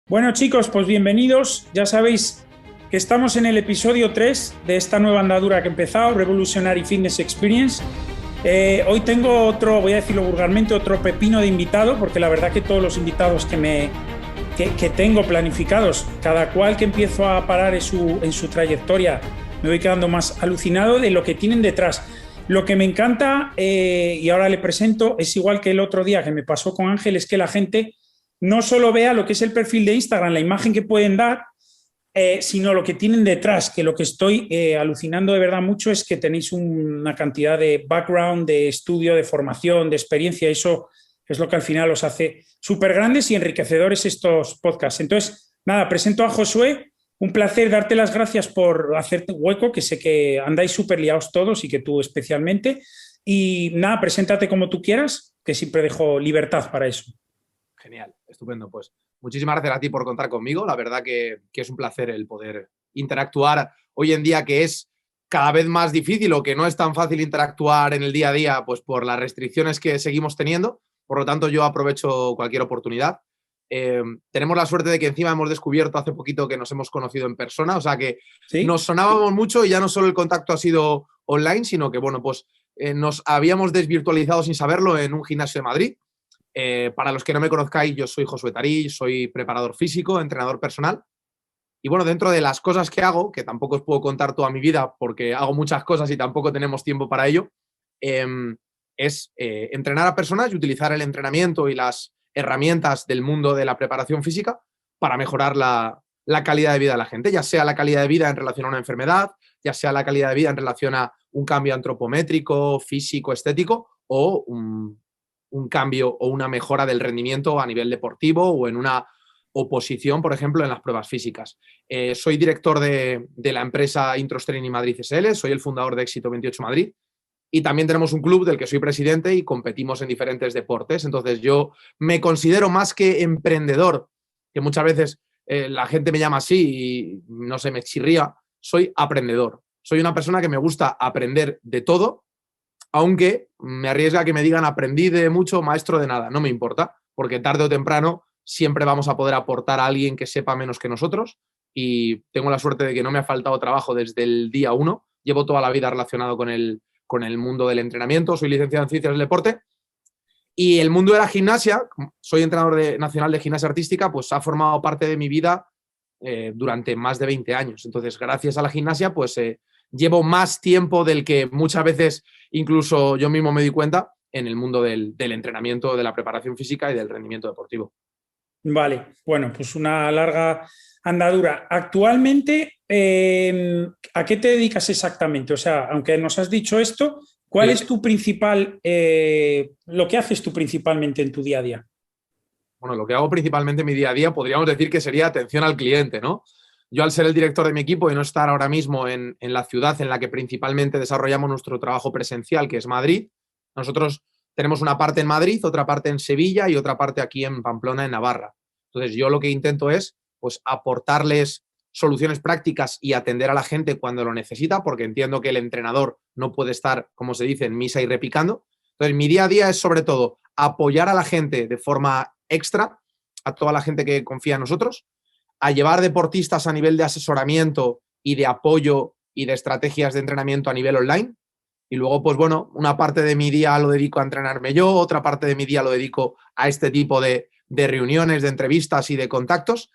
Bueno, chicos, pues bienvenidos. Ya sabéis que estamos en el episodio 3 de esta nueva andadura que he empezado, Revolutionary Fitness Experience. Hoy tengo otro, voy a decirlo vulgarmente, otro pepino de invitado, porque la verdad que todos los invitados que tengo planificados, cada cual que empiezo a parar en su trayectoria, me voy quedando más alucinado de lo que tienen detrás. Lo que me encanta, y ahora le presento, es igual que el otro día que me pasó con Ángel, es que la gente no solo vea lo que es el perfil de Instagram, la imagen que pueden dar, sino lo que tienen detrás, que lo que estoy alucinando de verdad mucho es que tenéis una cantidad de background, de estudio, de formación, de experiencia. Eso es lo que al final os hace súper grandes y enriquecedores estos podcasts. Entonces, nada, presento a Josué. Un placer darte las gracias por hacerte hueco, que sé que andáis súper liados todos y que tú especialmente. Y nada, preséntate como tú quieras, que siempre dejo libertad para eso. Genial, estupendo. Pues muchísimas gracias a ti por contar conmigo. La verdad que es un placer el poder interactuar hoy en día, que es cada vez más difícil o que no es tan fácil interactuar en el día a día, pues por las restricciones que seguimos teniendo. Por lo tanto, yo aprovecho cualquier oportunidad. Tenemos la suerte de que encima hemos descubierto hace poquito que nos hemos conocido en persona, o sea que ¿Sí? nos sonábamos mucho y ya no solo el contacto ha sido online, sino que, bueno, pues nos habíamos desvirtualizado sin saberlo en un gimnasio de Madrid. Para los que no me conozcáis, yo soy Josué Tarí, soy preparador físico, entrenador personal. Y bueno, dentro de las cosas que hago, que tampoco os puedo contar toda mi vida porque hago muchas cosas y tampoco tenemos tiempo para ello, eh, es entrenar a personas y utilizar el entrenamiento y las herramientas del mundo de la preparación física para mejorar la calidad de vida de la gente, ya sea la calidad de vida en relación a una enfermedad, ya sea la calidad de vida en relación a un cambio antropométrico, físico, estético o un cambio o una mejora del rendimiento a nivel deportivo o en una oposición, por ejemplo, en las pruebas físicas. Soy director de la empresa Introstraining Madrid SL, soy el fundador de Éxito 28 Madrid y también tenemos un club del que soy presidente y competimos en diferentes deportes. Entonces yo me considero más que emprendedor, que muchas veces la gente me llama así y no sé, me chirría, soy aprendedor. Soy una persona que me gusta aprender de todo, aunque me arriesga a que me digan aprendí de mucho, maestro de nada. No me importa, porque tarde o temprano siempre vamos a poder aportar a alguien que sepa menos que nosotros y tengo la suerte de que no me ha faltado trabajo desde el día 1. Llevo toda la vida relacionado con el mundo del entrenamiento, soy licenciado en Ciencias del Deporte y el mundo de la gimnasia, soy entrenador nacional de gimnasia artística, pues ha formado parte de mi vida durante más de 20 años. Entonces, gracias a la gimnasia, pues llevo más tiempo del que muchas veces incluso yo mismo me di cuenta en el mundo del entrenamiento, de la preparación física y del rendimiento deportivo. Vale, bueno, pues una larga andadura. Actualmente, ¿a qué te dedicas exactamente? O sea, aunque nos has dicho esto, ¿cuál Sí. es tu principal, lo que haces tú principalmente en tu día a día? Bueno, lo que hago principalmente en mi día a día podríamos decir que sería atención al cliente, ¿no? Yo, al ser el director de mi equipo y no estar ahora mismo en la ciudad en la que principalmente desarrollamos nuestro trabajo presencial, que es Madrid, nosotros tenemos una parte en Madrid, otra parte en Sevilla y otra parte aquí en Pamplona, en Navarra. Entonces, yo lo que intento es pues, aportarles soluciones prácticas y atender a la gente cuando lo necesita, porque entiendo que el entrenador no puede estar, como se dice, en misa y repicando. Entonces, mi día a día es sobre todo apoyar a la gente de forma extra, a toda la gente que confía en nosotros, a llevar deportistas a nivel de asesoramiento y de apoyo y de estrategias de entrenamiento a nivel online. Y luego, pues bueno, una parte de mi día lo dedico a entrenarme yo, otra parte de mi día lo dedico a este tipo de reuniones, de entrevistas y de contactos.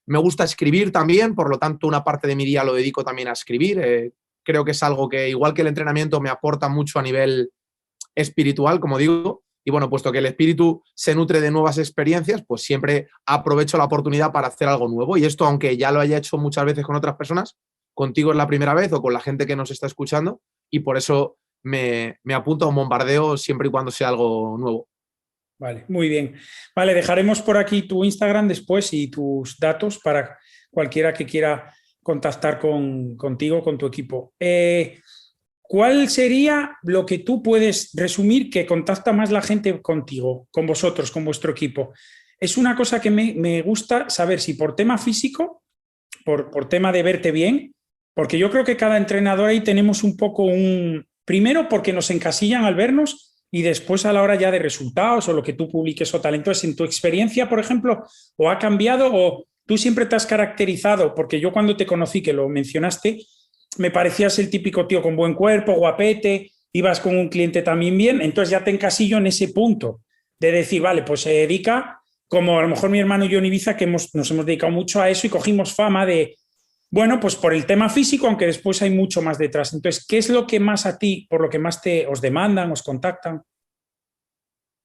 Me gusta escribir también, por lo tanto, una parte de mi día lo dedico también a escribir. Creo que es algo que, igual que el entrenamiento, me aporta mucho a nivel espiritual, como digo. Y bueno, puesto que el espíritu se nutre de nuevas experiencias, pues siempre aprovecho la oportunidad para hacer algo nuevo. Y esto, aunque ya lo haya hecho muchas veces con otras personas, contigo es la primera vez o con la gente que nos está escuchando. Y por eso me apunto a un bombardeo siempre y cuando sea algo nuevo. Vale, muy bien. Vale, dejaremos por aquí tu Instagram después y tus datos para cualquiera que quiera contactar contigo, con tu equipo. ¿Cuál sería lo que tú puedes resumir que contacta más la gente contigo, con vosotros, con vuestro equipo? Es una cosa que me gusta saber si por tema físico, por tema de verte bien, porque yo creo que cada entrenador ahí tenemos un poco primero porque nos encasillan al vernos y después a la hora ya de resultados o lo que tú publiques o tal. Entonces, en tu experiencia, por ejemplo, o ha cambiado o tú siempre te has caracterizado, porque yo cuando te conocí, que lo mencionaste, me parecías el típico tío con buen cuerpo, guapete, ibas con un cliente también bien, entonces ya te encasillo en ese punto de decir, vale, pues se dedica, como a lo mejor mi hermano y yo en Ibiza, que nos hemos dedicado mucho a eso y cogimos fama de, bueno, pues por el tema físico, aunque después hay mucho más detrás. Entonces, ¿qué es lo que más a ti, por lo que más os demandan, os contactan?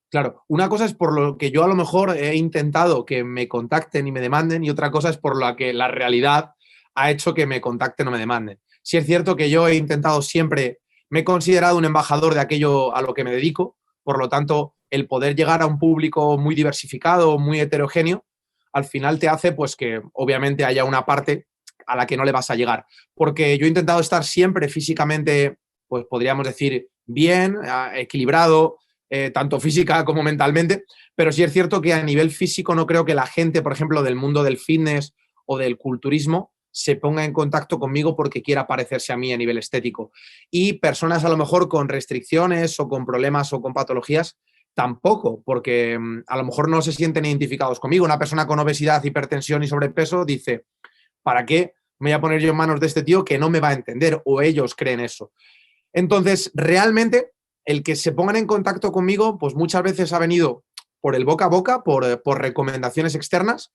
Claro, una cosa es por lo que yo a lo mejor he intentado que me contacten y me demanden, y otra cosa es por la que la realidad ha hecho que me contacten o me demanden. Sí es cierto que yo he intentado siempre, me he considerado un embajador de aquello a lo que me dedico, por lo tanto, el poder llegar a un público muy diversificado, muy heterogéneo, al final te hace pues que obviamente haya una parte a la que no le vas a llegar. Porque yo he intentado estar siempre físicamente, pues podríamos decir, bien, equilibrado, tanto física como mentalmente, pero sí es cierto que a nivel físico no creo que la gente, por ejemplo, del mundo del fitness o del culturismo se ponga en contacto conmigo porque quiera parecerse a mí a nivel estético. Y personas a lo mejor con restricciones o con problemas o con patologías, tampoco, porque a lo mejor no se sienten identificados conmigo. Una persona con obesidad, hipertensión y sobrepeso dice, ¿para qué me voy a poner yo en manos de este tío que no me va a entender? O ellos creen eso. Entonces, realmente, el que se pongan en contacto conmigo, pues muchas veces ha venido por el boca a boca, por recomendaciones externas,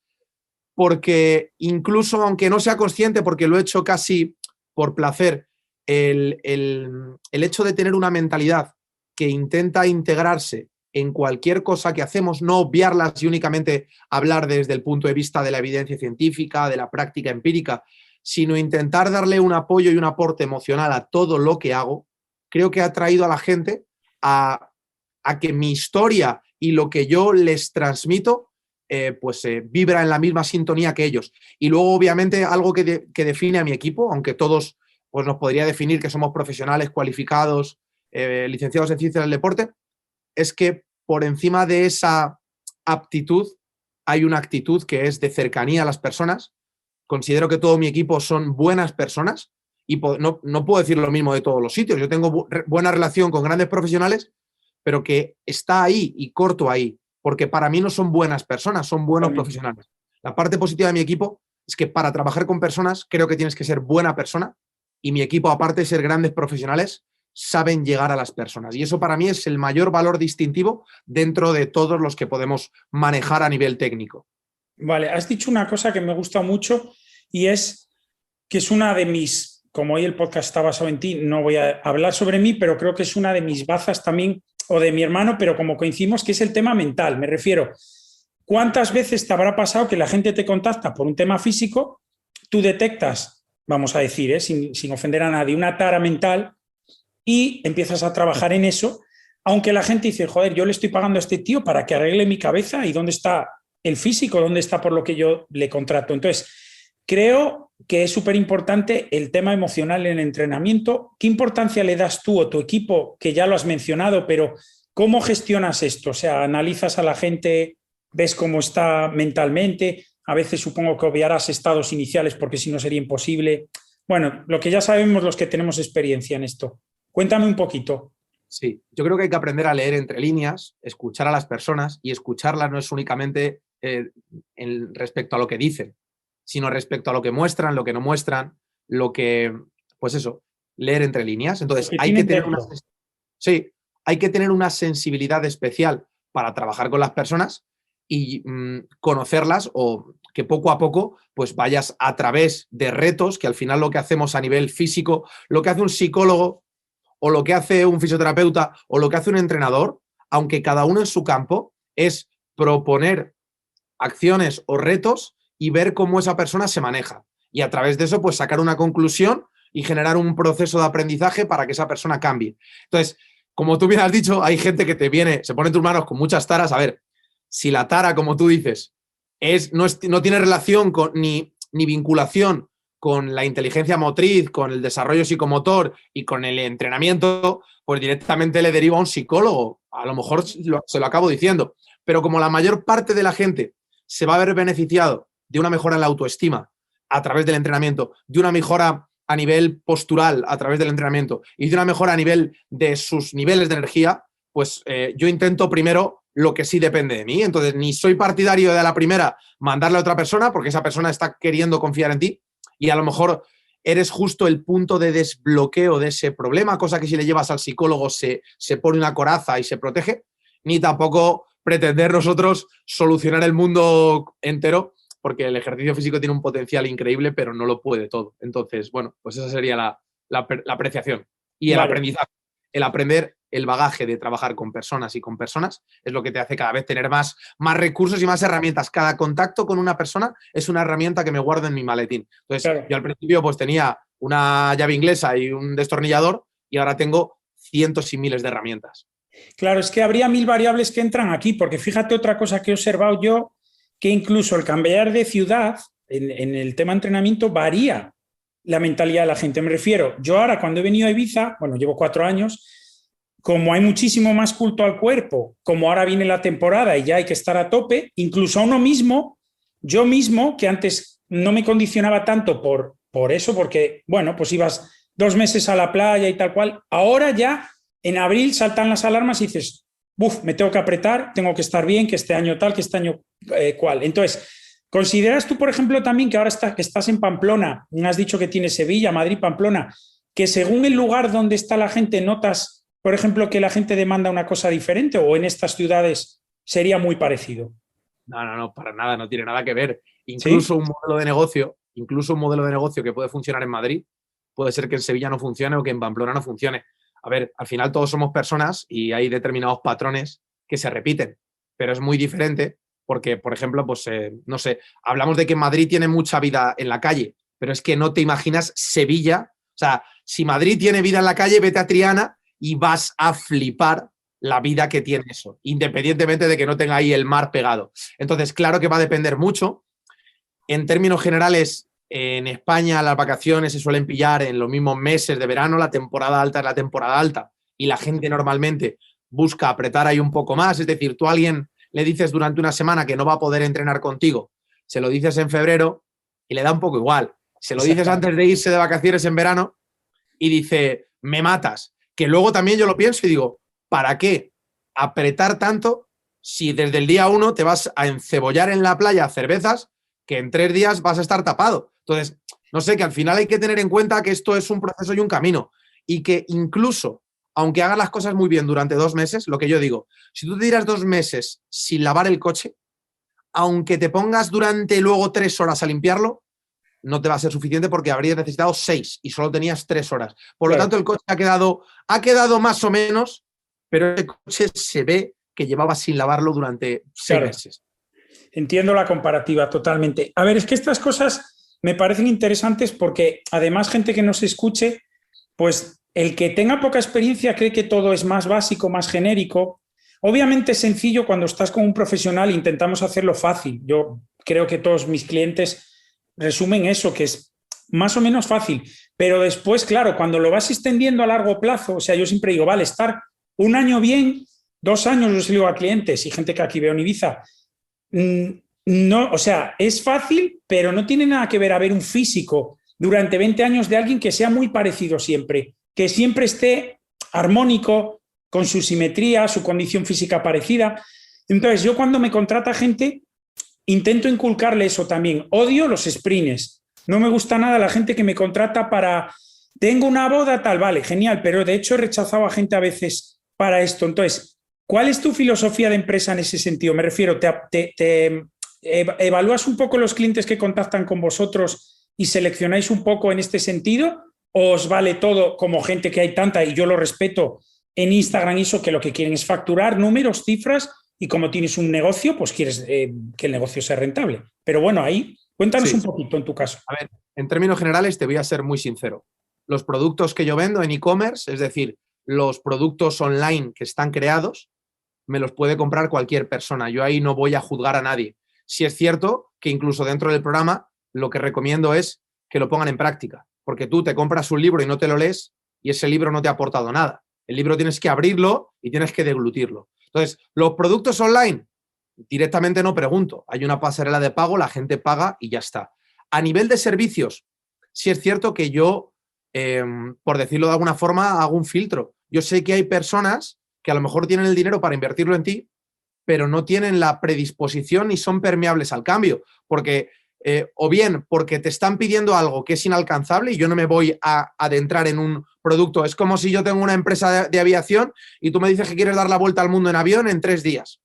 porque incluso aunque no sea consciente, porque lo he hecho casi por placer, el hecho de tener una mentalidad que intenta integrarse en cualquier cosa que hacemos, no obviarlas y únicamente hablar desde el punto de vista de la evidencia científica, de la práctica empírica, sino intentar darle un apoyo y un aporte emocional a todo lo que hago, creo que ha traído a la gente a que mi historia y lo que yo les transmito vibra en la misma sintonía que ellos. Y luego, obviamente, algo que define a mi equipo, aunque todos pues, nos podría definir que somos profesionales cualificados, licenciados en ciencias del deporte, es que por encima de esa aptitud hay una actitud que es de cercanía a las personas. Considero que todo mi equipo son buenas personas y no puedo decir lo mismo de todos los sitios. Yo tengo buena relación con grandes profesionales, pero que está ahí y corto ahí, porque para mí no son buenas personas, son buenos profesionales. La parte positiva de mi equipo es que para trabajar con personas creo que tienes que ser buena persona y mi equipo, aparte de ser grandes profesionales, saben llegar a las personas. Y eso para mí es el mayor valor distintivo dentro de todos los que podemos manejar a nivel técnico. Vale, has dicho una cosa que me gusta mucho y es que es una de mis, como hoy el podcast está basado en ti, no voy a hablar sobre mí, pero creo que es una de mis bazas también, o de mi hermano, pero como coincidimos, que es el tema mental. Me refiero, ¿cuántas veces te habrá pasado que la gente te contacta por un tema físico, tú detectas, vamos a decir, sin ofender a nadie, una tara mental y empiezas a trabajar en eso, aunque la gente dice, joder, yo le estoy pagando a este tío para que arregle mi cabeza y dónde está el físico, dónde está por lo que yo le contrato. Entonces, creo que es súper importante el tema emocional en el entrenamiento. ¿Qué importancia le das tú o tu equipo, que ya lo has mencionado, pero cómo gestionas esto? O sea, analizas a la gente, ves cómo está mentalmente, a veces supongo que obviarás estados iniciales porque si no sería imposible. Bueno, lo que ya sabemos los que tenemos experiencia en esto. Cuéntame un poquito. Sí, yo creo que hay que aprender a leer entre líneas, escuchar a las personas, y escucharlas no es únicamente respecto a lo que dicen, sino respecto a lo que muestran, lo que no muestran, lo que, pues eso, leer entre líneas. Entonces, hay que tener hay que tener una sensibilidad especial para trabajar con las personas y conocerlas, o que poco a poco pues vayas a través de retos, que al final lo que hacemos a nivel físico, lo que hace un psicólogo o lo que hace un fisioterapeuta o lo que hace un entrenador, aunque cada uno en su campo, es proponer acciones o retos y ver cómo esa persona se maneja. Y a través de eso, pues sacar una conclusión y generar un proceso de aprendizaje para que esa persona cambie. Entonces, como tú bien has dicho, hay gente que se pone en tus manos con muchas taras. A ver, si la tara, como tú dices, no tiene relación ni vinculación con la inteligencia motriz, con el desarrollo psicomotor y con el entrenamiento, pues directamente le deriva a un psicólogo. A lo mejor se lo acabo diciendo. Pero como la mayor parte de la gente se va a ver beneficiado de una mejora en la autoestima a través del entrenamiento, de una mejora a nivel postural a través del entrenamiento y de una mejora a nivel de sus niveles de energía, pues yo intento primero lo que sí depende de mí. Entonces, ni soy partidario de la primera mandarle a otra persona porque esa persona está queriendo confiar en ti y a lo mejor eres justo el punto de desbloqueo de ese problema, cosa que si le llevas al psicólogo se pone una coraza y se protege, ni tampoco pretender nosotros solucionar el mundo entero, porque el ejercicio físico tiene un potencial increíble, pero no lo puede todo. Entonces, bueno, pues esa sería la apreciación. Y el aprendizaje, el aprender el bagaje de trabajar con personas y con personas es lo que te hace cada vez tener más recursos y más herramientas. Cada contacto con una persona es una herramienta que me guardo en mi maletín. Entonces, yo al principio pues tenía una llave inglesa y un destornillador y ahora tengo cientos y miles de herramientas. Claro, es que habría 1000 variables que entran aquí, porque fíjate otra cosa que he observado yo, que incluso el cambiar de ciudad en el tema entrenamiento varía la mentalidad de la gente. Me refiero, yo ahora cuando he venido a Ibiza, bueno, llevo 4 años, como hay muchísimo más culto al cuerpo, como ahora viene la temporada y ya hay que estar a tope, incluso a uno mismo, yo mismo, que antes no me condicionaba tanto por eso, porque, bueno, pues ibas 2 meses a la playa y tal cual, ahora ya en abril saltan las alarmas y dices, buf, me tengo que apretar, tengo que estar bien, que este año tal, que este año cual. Entonces, ¿consideras tú, por ejemplo, también que ahora que estás en Pamplona, me has dicho que tienes Sevilla, Madrid, Pamplona, que según el lugar donde está la gente notas, por ejemplo, que la gente demanda una cosa diferente o en estas ciudades sería muy parecido? No, para nada, no tiene nada que ver. ¿Sí? Un modelo de negocio que puede funcionar en Madrid, puede ser que en Sevilla no funcione o que en Pamplona no funcione. A ver, al final todos somos personas y hay determinados patrones que se repiten, pero es muy diferente porque, por ejemplo, pues no sé, hablamos de que Madrid tiene mucha vida en la calle, pero es que no te imaginas Sevilla. O sea, si Madrid tiene vida en la calle, vete a Triana y vas a flipar la vida que tiene eso, independientemente de que no tenga ahí el mar pegado. Entonces, claro que va a depender mucho. En términos generales, en España las vacaciones se suelen pillar en los mismos meses de verano, la temporada alta es la temporada alta y la gente normalmente busca apretar ahí un poco más. Es decir, tú a alguien le dices durante una semana que no va a poder entrenar contigo, se lo dices en febrero y le da un poco igual. Se lo dices antes de irse de vacaciones en verano y dice, me matas. Que luego también yo lo pienso y digo, ¿para qué apretar tanto si desde el día 1 te vas a encebollar en la playa cervezas que en 3 días vas a estar tapado? Entonces, no sé, que al final hay que tener en cuenta que esto es un proceso y un camino y que incluso, aunque hagas las cosas muy bien durante 2 meses, lo que yo digo, si tú te tiras 2 meses sin lavar el coche, aunque te pongas durante luego 3 horas a limpiarlo, no te va a ser suficiente porque habrías necesitado 6 y solo tenías 3 horas. Por lo tanto, el coche ha quedado más o menos, pero el coche se ve que llevaba sin lavarlo durante 6 meses. Entiendo la comparativa totalmente. A ver, es que estas cosas me parecen interesantes porque además gente que nos escuche, pues el que tenga poca experiencia cree que todo es más básico, más genérico. Obviamente es sencillo cuando estás con un profesional, intentamos hacerlo fácil. Yo creo que todos mis clientes resumen eso, que es más o menos fácil. Pero después, claro, cuando lo vas extendiendo a largo plazo, o sea, yo siempre digo, vale, estar 1 año bien, 2 años, yo se digo a clientes y gente que aquí veo en Ibiza, no, o sea, es fácil, pero no tiene nada que ver a ver un físico durante 20 años de alguien que sea muy parecido siempre, que siempre esté armónico, con su simetría, su condición física parecida. Entonces, yo cuando me contrata gente, intento inculcarle eso también. Odio los sprints. No me gusta nada la gente que me contrata para, tengo una boda tal, vale, genial, pero de hecho he rechazado a gente a veces para esto. Entonces, ¿cuál es tu filosofía de empresa en ese sentido? Me refiero, ¿te evalúas un poco los clientes que contactan con vosotros y seleccionáis un poco en este sentido? ¿O os vale todo como gente que hay tanta, y yo lo respeto, en Instagram eso, que lo que quieren es facturar números, cifras, y como tienes un negocio, pues quieres que el negocio sea rentable? Pero bueno, ahí, cuéntanos un poquito en tu caso. A ver, en términos generales te voy a ser muy sincero. Los productos que yo vendo en e-commerce, es decir, los productos online que están creados, me los puede comprar cualquier persona. Yo ahí no voy a juzgar a nadie. Sí es cierto que incluso dentro del programa lo que recomiendo es que lo pongan en práctica, porque tú te compras un libro y no te lo lees y ese libro no te ha aportado nada. El libro tienes que abrirlo y tienes que deglutirlo. Entonces, los productos online, directamente no pregunto. Hay una pasarela de pago, la gente paga y ya está. A nivel de servicios, sí es cierto que yo, por decirlo de alguna forma, hago un filtro. Yo sé que hay personas que a lo mejor tienen el dinero para invertirlo en ti, pero no tienen la predisposición ni son permeables al cambio, porque o bien porque te están pidiendo algo que es inalcanzable y yo no me voy a adentrar en un producto. Es como si yo tengo una empresa de aviación y tú me dices que quieres dar la vuelta al mundo en avión en 3 días.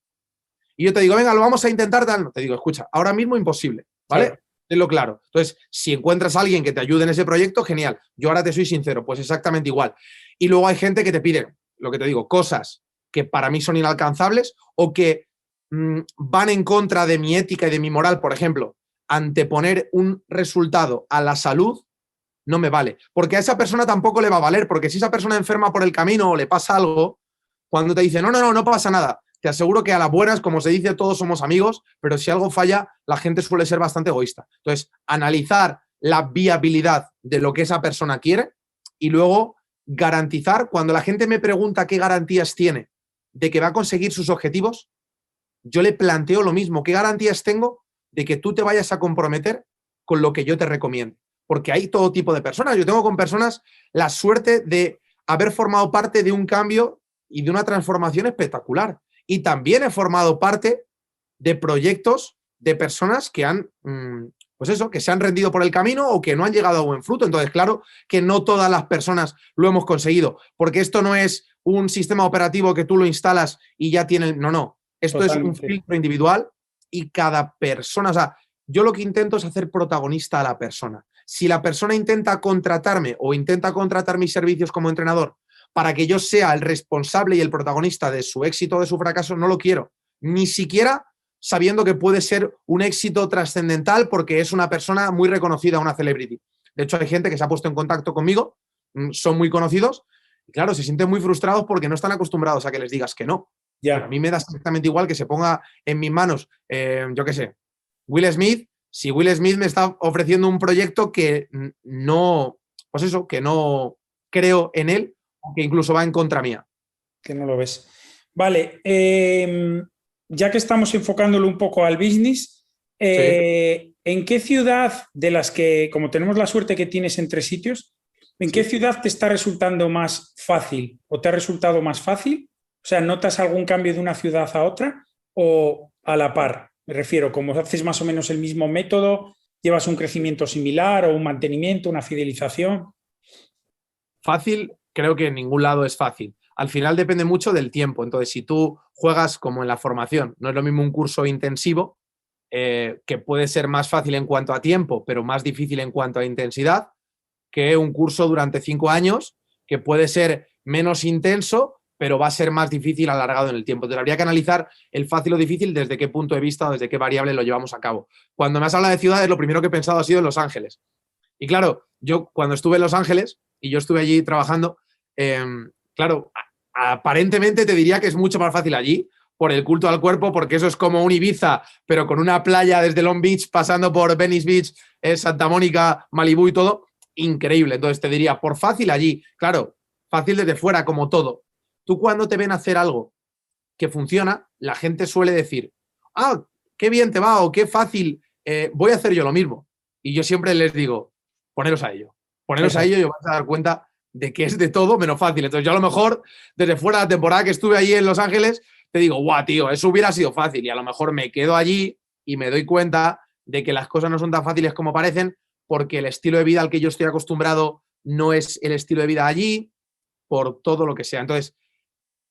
Y yo te digo, venga, lo vamos a intentar, tal. No, te digo, escucha, ahora mismo imposible, ¿vale? Claro. Tenlo claro. Entonces, si encuentras a alguien que te ayude en ese proyecto, genial. Yo ahora te soy sincero, pues exactamente igual. Y luego hay gente que te pide, lo que te digo, cosas que para mí son inalcanzables o que van en contra de mi ética y de mi moral. Por ejemplo, anteponer un resultado a la salud no me vale. Porque a esa persona tampoco le va a valer, porque si esa persona enferma por el camino o le pasa algo, cuando te dice, no pasa nada, te aseguro que a las buenas, como se dice, todos somos amigos, pero si algo falla, la gente suele ser bastante egoísta. Entonces, analizar la viabilidad de lo que esa persona quiere y luego garantizar, cuando la gente me pregunta qué garantías tiene de que va a conseguir sus objetivos, yo le planteo lo mismo. ¿Qué garantías tengo de que tú te vayas a comprometer con lo que yo te recomiendo? Porque hay todo tipo de personas. Yo tengo con personas la suerte de haber formado parte de un cambio y de una transformación espectacular. Y también he formado parte de proyectos de personas que han, pues eso, que se han rendido por el camino o que no han llegado a buen fruto. Entonces, claro que no todas las personas lo hemos conseguido, porque esto no es un sistema operativo que tú lo instalas y ya tiene... No. Esto Totalmente. Es un filtro individual y cada persona... O sea, yo lo que intento es hacer protagonista a la persona. Si la persona intenta contratarme o intenta contratar mis servicios como entrenador para que yo sea el responsable y el protagonista de su éxito o de su fracaso, no lo quiero. Ni siquiera sabiendo que puede ser un éxito trascendental porque es una persona muy reconocida, una celebrity. De hecho, hay gente que se ha puesto en contacto conmigo, son muy conocidos, y claro, se sienten muy frustrados porque no están acostumbrados a que les digas que no. Yeah. A mí me da exactamente igual que se ponga en mis manos, yo qué sé, Will Smith, si Will Smith me está ofreciendo un proyecto que no, pues eso, que no creo en él, que incluso va en contra mía. Que no lo ves. Vale, ya que estamos enfocándolo un poco al business, sí. ¿En qué ciudad de las que, como tenemos la suerte que tienes en 3 sitios, ¿en qué ciudad te está resultando más fácil o te ha resultado más fácil? O sea, ¿notas algún cambio de una ciudad a otra o a la par? Me refiero, como haces más o menos el mismo método, ¿llevas un crecimiento similar o un mantenimiento, una fidelización? Fácil, creo que en ningún lado es fácil. Al final depende mucho del tiempo. Entonces, si tú juegas como en la formación, no es lo mismo un curso intensivo, que puede ser más fácil en cuanto a tiempo, pero más difícil en cuanto a intensidad, que un curso durante 5 años, que puede ser menos intenso, pero va a ser más difícil alargado en el tiempo. Entonces, habría que analizar el fácil o difícil desde qué punto de vista o desde qué variable lo llevamos a cabo. Cuando me has hablado de ciudades, lo primero que he pensado ha sido en Los Ángeles. Y claro, yo cuando estuve en Los Ángeles, y yo estuve allí trabajando, claro, aparentemente te diría que es mucho más fácil allí por el culto al cuerpo, porque eso es como un Ibiza, pero con una playa desde Long Beach, pasando por Venice Beach, Santa Mónica, Malibú y todo, increíble. Entonces te diría, por fácil allí, claro, fácil desde fuera, como todo. Tú cuando te ven hacer algo que funciona, la gente suele decir, ah, qué bien te va o qué fácil, voy a hacer yo lo mismo. Y yo siempre les digo, poneros a ello. Poneros a ello y os vais a dar cuenta de que es de todo menos fácil. Entonces yo a lo mejor, desde fuera de la temporada que estuve allí en Los Ángeles, te digo, guau, tío, eso hubiera sido fácil. Y a lo mejor me quedo allí y me doy cuenta de que las cosas no son tan fáciles como parecen porque el estilo de vida al que yo estoy acostumbrado no es el estilo de vida allí, por todo lo que sea. Entonces,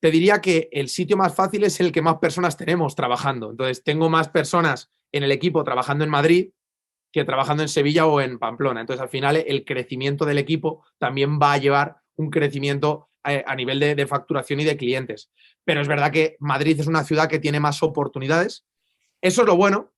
te diría que el sitio más fácil es el que más personas tenemos trabajando. Entonces, tengo más personas en el equipo trabajando en Madrid que trabajando en Sevilla o en Pamplona. Entonces, al final, el crecimiento del equipo también va a llevar un crecimiento a nivel de facturación y de clientes. Pero es verdad que Madrid es una ciudad que tiene más oportunidades. Eso es lo bueno.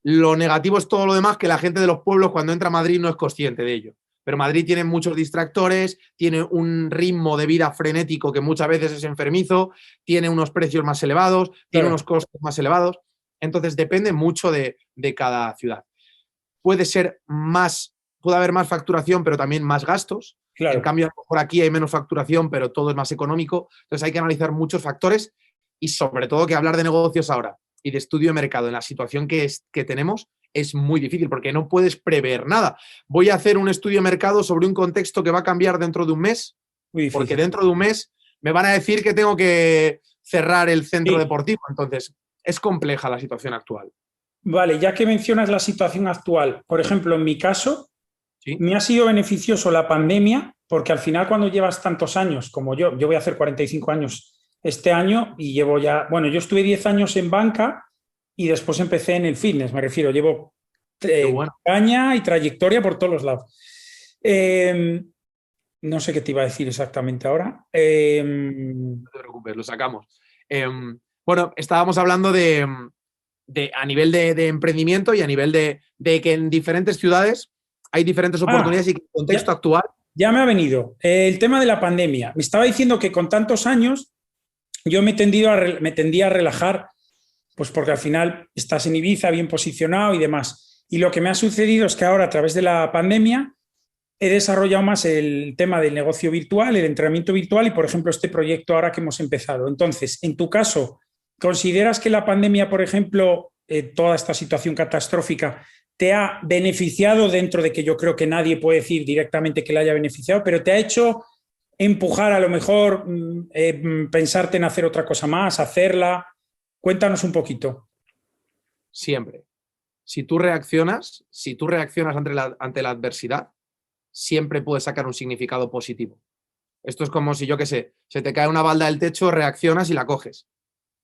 Lo negativo es todo lo demás, que la gente de los pueblos cuando entra a Madrid no es consciente de ello. Pero Madrid tiene muchos distractores, tiene un ritmo de vida frenético que muchas veces es enfermizo, tiene unos precios más elevados, tiene unos costos más elevados. Entonces, depende mucho de cada ciudad. Puede haber más facturación, pero también más gastos. Claro. En cambio, a lo mejor aquí hay menos facturación, pero todo es más económico. Entonces hay que analizar muchos factores y sobre todo que hablar de negocios ahora y de estudio de mercado en la situación que tenemos es muy difícil porque no puedes prever nada. Voy a hacer un estudio de mercado sobre un contexto que va a cambiar dentro de un mes, porque dentro de un mes me van a decir que tengo que cerrar el centro Sí. deportivo. Entonces, es compleja la situación actual. Vale, ya que mencionas la situación actual, por ejemplo, en mi caso, ¿Sí? me ha sido beneficioso la pandemia porque al final cuando llevas tantos años como yo voy a hacer 45 años este año y llevo ya, bueno, yo estuve 10 años en banca y después empecé en el fitness, me refiero, llevo Qué bueno. caña y trayectoria por todos los lados. No sé qué te iba a decir exactamente ahora. No te preocupes, lo sacamos. Bueno, estábamos hablando de a nivel de emprendimiento y a nivel de que en diferentes ciudades hay diferentes oportunidades y que el contexto Ya, actual. ya me ha venido. El tema de la pandemia. Me estaba diciendo que con tantos años yo me tendía a relajar, pues porque al final estás en Ibiza bien posicionado y demás. Y lo que me ha sucedido es que ahora a través de la pandemia he desarrollado más el tema del negocio virtual, el entrenamiento virtual y, por ejemplo, este proyecto ahora que hemos empezado. Entonces, en tu caso, ¿consideras que la pandemia, por ejemplo, toda esta situación catastrófica, te ha beneficiado dentro de que yo creo que nadie puede decir directamente que le haya beneficiado, pero te ha hecho empujar a lo mejor, pensarte en hacer otra cosa más, hacerla? Cuéntanos un poquito. Siempre. Si tú reaccionas ante la adversidad, siempre puedes sacar un significado positivo. Esto es como si, yo qué sé, se te cae una balda del techo, reaccionas y la coges.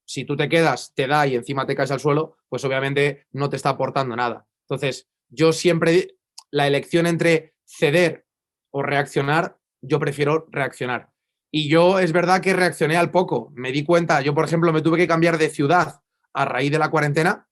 Si tú te quedas, te da y encima te caes al suelo, pues obviamente no te está aportando nada. Entonces, yo siempre, la elección entre ceder o reaccionar, yo prefiero reaccionar. Y yo es verdad que reaccioné al poco. Me di cuenta, yo por ejemplo me tuve que cambiar de ciudad a raíz de la cuarentena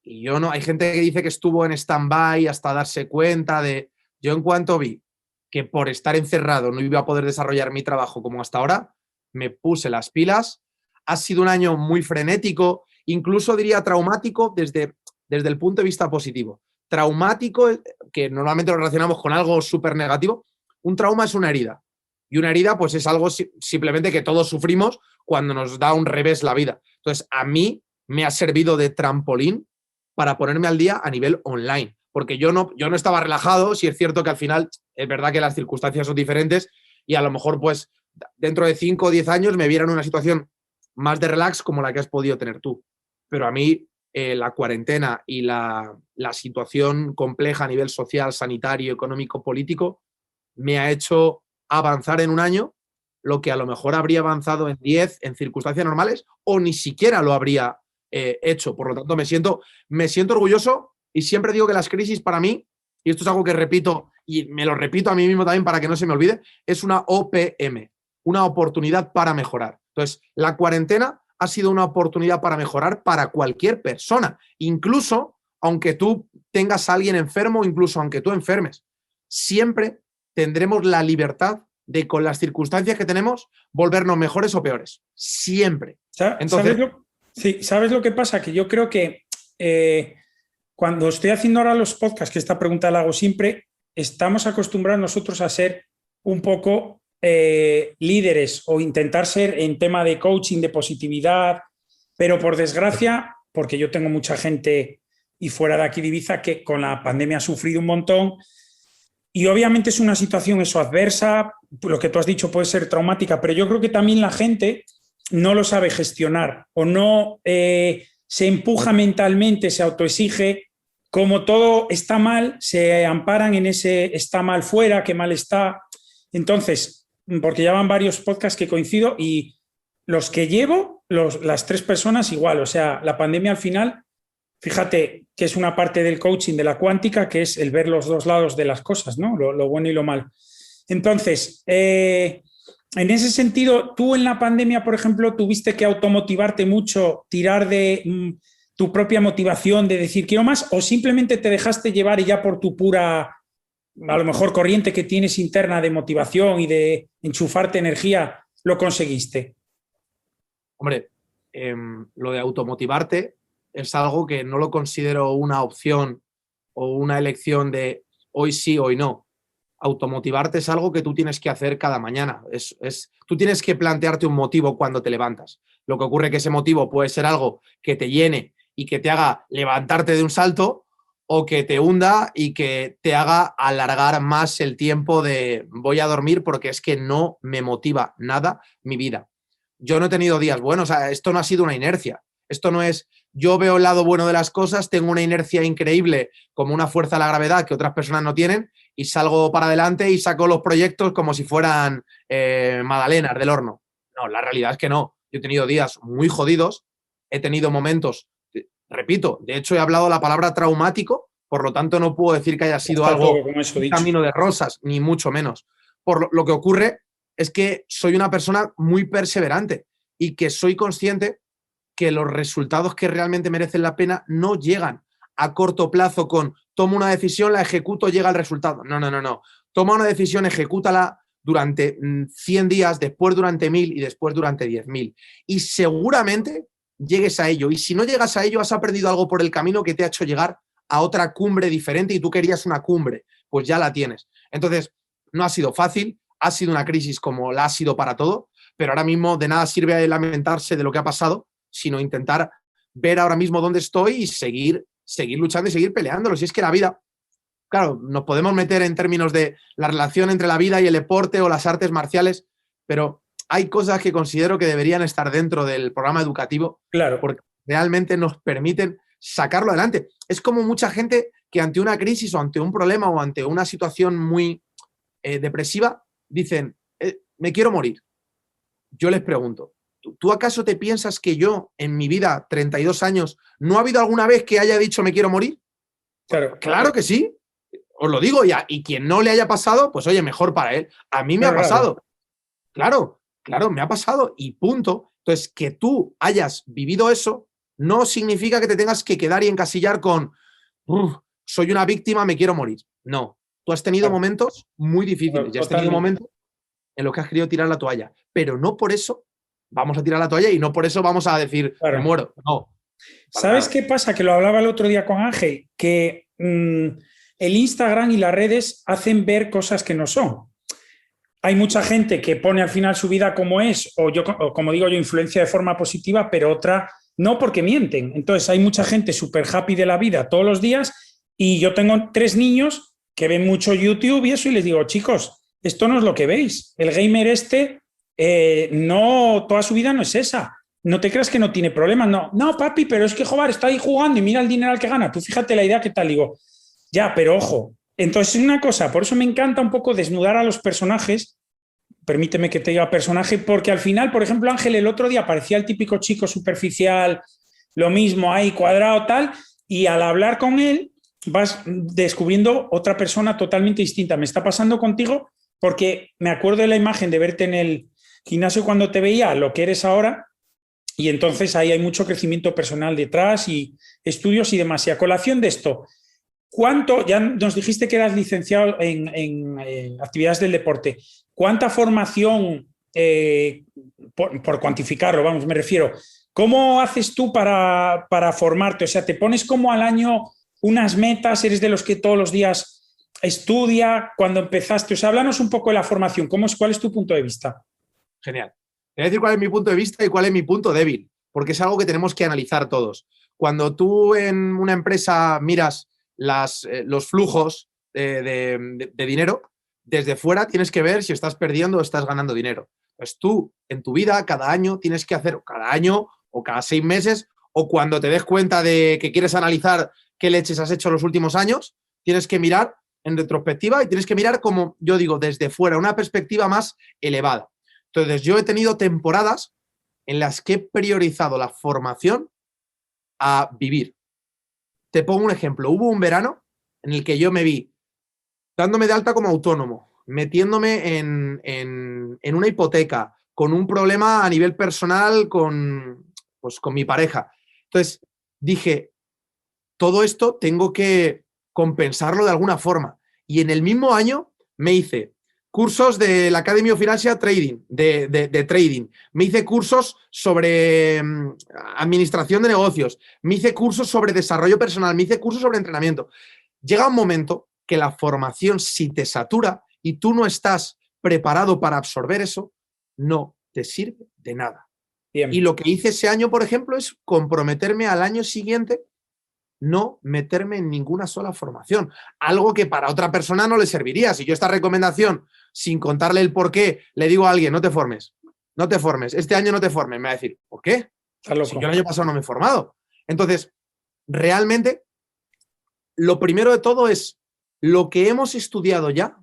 y yo no, hay gente que dice que estuvo en stand-by hasta darse cuenta de... Yo en cuanto vi que por estar encerrado no iba a poder desarrollar mi trabajo como hasta ahora, me puse las pilas. Ha sido un año muy frenético, incluso diría traumático desde el punto de vista positivo. Traumático, que normalmente lo relacionamos con algo súper negativo, un trauma es una herida. Y una herida pues es algo simplemente que todos sufrimos cuando nos da un revés la vida. Entonces, a mí me ha servido de trampolín para ponerme al día a nivel online. Porque yo no estaba relajado, si es cierto que al final es verdad que las circunstancias son diferentes y a lo mejor pues dentro de 5 o 10 años me vieran en una situación más de relax como la que has podido tener tú. Pero a mí la cuarentena y la situación compleja a nivel social, sanitario, económico, político, me ha hecho avanzar en un año lo que a lo mejor habría avanzado en 10 en circunstancias normales o ni siquiera lo habría hecho. Por lo tanto, me siento orgulloso y siempre digo que las crisis para mí, y esto es algo que repito y me lo repito a mí mismo también para que no se me olvide, es una OPM, una oportunidad para mejorar. Entonces, la cuarentena ha sido una oportunidad para mejorar para cualquier persona, incluso aunque tú tengas a alguien enfermo, incluso aunque tú enfermes. Siempre tendremos la libertad de, con las circunstancias que tenemos, volvernos mejores o peores. Siempre. Entonces, ¿Sabes lo que pasa? Que yo creo que cuando estoy haciendo ahora los podcasts, que esta pregunta la hago siempre, estamos acostumbrados nosotros a ser un poco líderes o intentar ser en tema de coaching, de positividad, pero por desgracia, porque yo tengo mucha gente y fuera de aquí de Ibiza que con la pandemia ha sufrido un montón y obviamente es una situación eso adversa, lo que tú has dicho puede ser traumática, pero yo creo que también la gente no lo sabe gestionar o no se empuja mentalmente, se autoexige. Como todo está mal, se amparan en ese está mal fuera, que mal está. Entonces, porque ya van varios podcasts que coincido y los que llevo, las tres personas igual. O sea, la pandemia al final, fíjate que es una parte del coaching de la cuántica, que es el ver los dos lados de las cosas, ¿no? Lo bueno y lo malo. Entonces, en ese sentido, tú en la pandemia, por ejemplo, tuviste que automotivarte mucho, tirar de tu propia motivación, de decir quiero más, o simplemente te dejaste llevar y ya por tu pura, a lo mejor, corriente que tienes interna de motivación y de enchufarte energía, lo conseguiste. hombre, lo de automotivarte es algo que no lo considero una opción o una elección de hoy sí, hoy no. Automotivarte es algo que tú tienes que hacer cada mañana. Tú tienes que plantearte un motivo cuando te levantas. Lo que ocurre es que ese motivo puede ser algo que te llene y que te haga levantarte de un salto o que te hunda y que te haga alargar más el tiempo de voy a dormir porque es que no me motiva nada mi vida. yo no he tenido días buenos. O sea, esto no ha sido una inercia. Esto no es, yo veo el lado bueno de las cosas, tengo una inercia increíble como una fuerza de la gravedad que otras personas no tienen y salgo para adelante y saco los proyectos como si fueran magdalenas del horno. No, la realidad es que no. Yo he tenido días muy jodidos, he tenido momentos, repito, de hecho he hablado la palabra traumático, por lo tanto no puedo decir que haya sido algo, un camino de rosas, ni mucho menos. Por lo que ocurre es que soy una persona muy perseverante y que soy consciente que los resultados que realmente merecen la pena no llegan a corto plazo con tomo una decisión, la ejecuto, llega el resultado. No. Toma una decisión, ejecútala durante 100 días, después durante 1000 y después durante 10.000. Y seguramente llegues a ello. Y si no llegas a ello, has aprendido algo por el camino que te ha hecho llegar a otra cumbre diferente y tú querías una cumbre, pues ya la tienes. Entonces, no ha sido fácil, ha sido una crisis como la ha sido para todo, pero ahora mismo de nada sirve lamentarse de lo que ha pasado, sino intentar ver ahora mismo dónde estoy y seguir luchando y seguir peleándolo. Si es que la vida, claro, nos podemos meter en términos de la relación entre la vida y el deporte o las artes marciales, pero hay cosas que considero que deberían estar dentro del programa educativo, claro, porque realmente nos permiten sacarlo adelante. Es como mucha gente que ante una crisis o ante un problema o ante una situación muy depresiva, dicen, me quiero morir. Yo les pregunto, ¿tú acaso te piensas que yo, en mi vida, 32 años, no ha habido alguna vez que haya dicho me quiero morir? Claro que sí, os lo digo ya. Y quien no le haya pasado, pues oye, mejor para él. A mí me ha pasado. Claro, me ha pasado y punto. Entonces, que tú hayas vivido eso no significa que te tengas que quedar y encasillar con soy una víctima, me quiero morir. No, tú has tenido momentos muy difíciles y has tenido momentos en los que has querido tirar la toalla, pero no por eso vamos a tirar la toalla y no por eso vamos a decir, me muero. No. ¿Sabes qué pasa? Que lo hablaba el otro día con Ángel, que el Instagram y las redes hacen ver cosas que no son. Hay mucha gente que pone al final su vida como es, o como digo yo, influencia de forma positiva, pero otra no, porque mienten. Entonces hay mucha gente súper happy de la vida todos los días y yo tengo 3 niños que ven mucho YouTube y eso y les digo, chicos, esto no es lo que veis. El gamer no, toda su vida no es esa. No te creas que no tiene problemas. No, papi, pero es que joder, está ahí jugando y mira el dinero que gana. Tú fíjate la idea que tal. Digo, ya, pero ojo. Entonces es una cosa, por eso me encanta un poco desnudar a los personajes. Permíteme que te diga personaje, porque al final, por ejemplo, Ángel el otro día parecía el típico chico superficial, lo mismo ahí cuadrado tal, y al hablar con él vas descubriendo otra persona totalmente distinta. Me está pasando contigo porque me acuerdo de la imagen de verte en el gimnasio cuando te veía, lo que eres ahora, y entonces ahí hay mucho crecimiento personal detrás y estudios y demás. Y a colación de esto, ¿cuánto? Ya nos dijiste que eras licenciado en actividades del deporte. ¿Cuánta formación, por cuantificarlo, vamos, me refiero, cómo haces tú para formarte? O sea, ¿te pones como al año unas metas? ¿Eres de los que todos los días estudia? ¿Cuando empezaste? O sea, háblanos un poco de la formación. ¿Cuál es tu punto de vista? Genial. Te voy a decir cuál es mi punto de vista y cuál es mi punto débil, porque es algo que tenemos que analizar todos. Cuando tú en una empresa miras los flujos de dinero, desde fuera tienes que ver si estás perdiendo o estás ganando dinero. Pues tú, en tu vida, cada año tienes que hacer, cada año o cada 6 meses, o cuando te des cuenta de que quieres analizar qué leches has hecho los últimos años, tienes que mirar en retrospectiva y tienes que mirar, como yo digo, desde fuera, una perspectiva más elevada. Entonces, yo he tenido temporadas en las que he priorizado la formación a vivir. Te pongo un ejemplo. Hubo un verano en el que yo me vi dándome de alta como autónomo, metiéndome en una hipoteca, con un problema a nivel personal con mi pareja. Entonces, dije, todo esto tengo que compensarlo de alguna forma. Y en el mismo año me hice cursos de la Academy of Financial Trading, de trading. Me hice cursos sobre administración de negocios. Me hice cursos sobre desarrollo personal. Me hice cursos sobre entrenamiento. Llega un momento que la formación, si te satura y tú no estás preparado para absorber eso, no te sirve de nada. Bien. Y lo que hice ese año, por ejemplo, es comprometerme al año siguiente no meterme en ninguna sola formación. Algo que para otra persona no le serviría. Si yo esta recomendación, sin contarle el por qué, le digo a alguien, no te formes, no te formes, este año no te formes. Me va a decir, ¿por qué? Está loco. Si yo el año pasado no me he formado. Entonces, realmente, lo primero de todo es lo que hemos estudiado ya,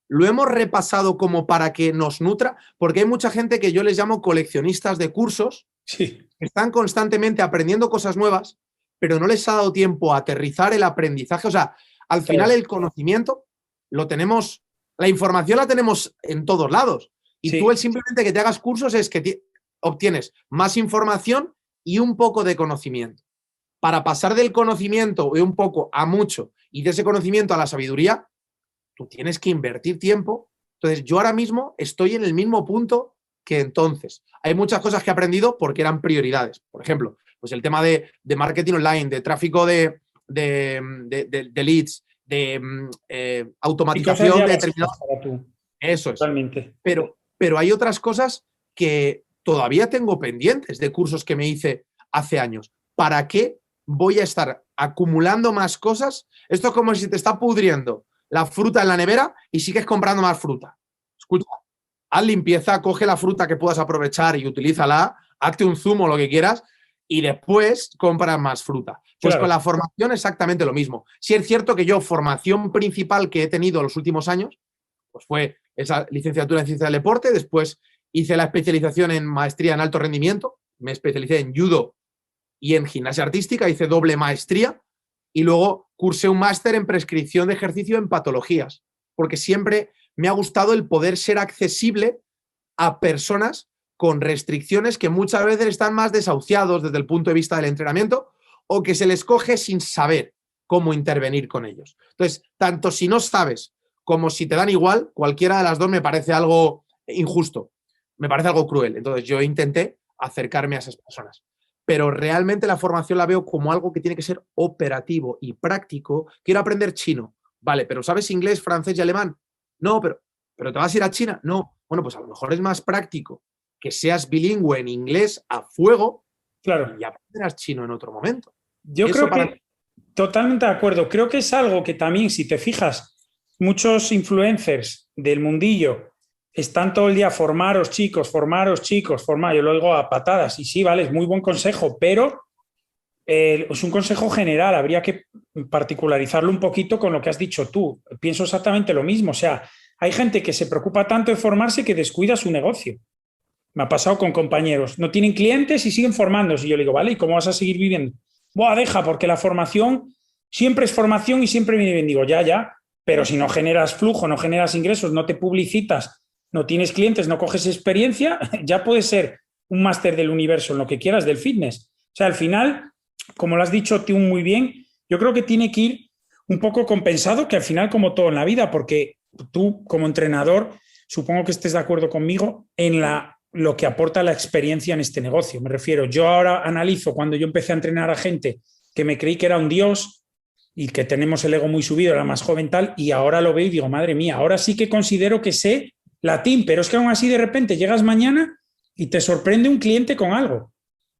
lo hemos repasado como para que nos nutra, porque hay mucha gente que yo les llamo coleccionistas de cursos, Sí. que están constantemente aprendiendo cosas nuevas, pero no les ha dado tiempo a aterrizar el aprendizaje. O sea, al final el conocimiento lo tenemos, la información la tenemos en todos lados. Y Sí. tú el simplemente que te hagas cursos es que obtienes más información y un poco de conocimiento. Para pasar del conocimiento un poco a mucho y de ese conocimiento a la sabiduría, tú tienes que invertir tiempo. Entonces, yo ahora mismo estoy en el mismo punto que entonces. Hay muchas cosas que he aprendido porque eran prioridades. Por ejemplo, pues el tema de marketing online, de tráfico de leads, de automatización de determinados. Eso es. Totalmente. Pero hay otras cosas que todavía tengo pendientes de cursos que me hice hace años. ¿Para qué voy a estar acumulando más cosas? Esto es como si te está pudriendo la fruta en la nevera y sigues comprando más fruta. Escucha, haz limpieza, coge la fruta que puedas aprovechar y utilízala, hazte un zumo, lo que quieras, y después compras más fruta. Pues claro. Con la formación exactamente lo mismo. Sí es cierto que yo, formación principal que he tenido en los últimos años, pues fue esa licenciatura en Ciencia del Deporte, después hice la especialización en maestría en alto rendimiento, me especialicé en judo y en gimnasia artística, hice doble maestría y luego cursé un máster en prescripción de ejercicio en patologías, porque siempre me ha gustado el poder ser accesible a personas con restricciones que muchas veces están más desahuciados desde el punto de vista del entrenamiento o que se les coge sin saber cómo intervenir con ellos. Entonces, tanto si no sabes como si te dan igual, cualquiera de las dos me parece algo injusto, me parece algo cruel. Entonces, yo intenté acercarme a esas personas. Pero realmente la formación la veo como algo que tiene que ser operativo y práctico. Quiero aprender chino. Vale, pero ¿sabes inglés, francés y alemán? No, pero ¿te vas a ir a China? No. Bueno, pues a lo mejor es más práctico que seas bilingüe en inglés a fuego, claro, y aprenderás chino en otro momento. Yo Eso creo que totalmente de acuerdo. Creo que es algo que también, si te fijas, muchos influencers del mundillo están todo el día formaros chicos, formar. Yo lo digo a patadas y sí, vale, es muy buen consejo, pero es un consejo general. Habría que particularizarlo un poquito con lo que has dicho tú. Pienso exactamente lo mismo. O sea, hay gente que se preocupa tanto de formarse que descuida su negocio. Me ha pasado con compañeros. No tienen clientes y siguen formándose. Y yo le digo, vale, ¿y cómo vas a seguir viviendo? Buah, deja, porque la formación siempre es formación y siempre viene bien. Digo, ya, pero si no generas flujo, no generas ingresos, no te publicitas, no tienes clientes, no coges experiencia, ya puede ser un máster del universo en lo que quieras del fitness. O sea, al final, como lo has dicho tú muy bien, yo creo que tiene que ir un poco compensado, que al final, como todo en la vida, porque tú como entrenador, supongo que estés de acuerdo conmigo en lo que aporta la experiencia en este negocio. Me refiero, yo ahora analizo cuando yo empecé a entrenar a gente que me creí que era un dios y que tenemos el ego muy subido, era más joven tal, y ahora lo veo y digo, madre mía, ahora sí que considero que sé latín, pero es que aún así de repente llegas mañana y te sorprende un cliente con algo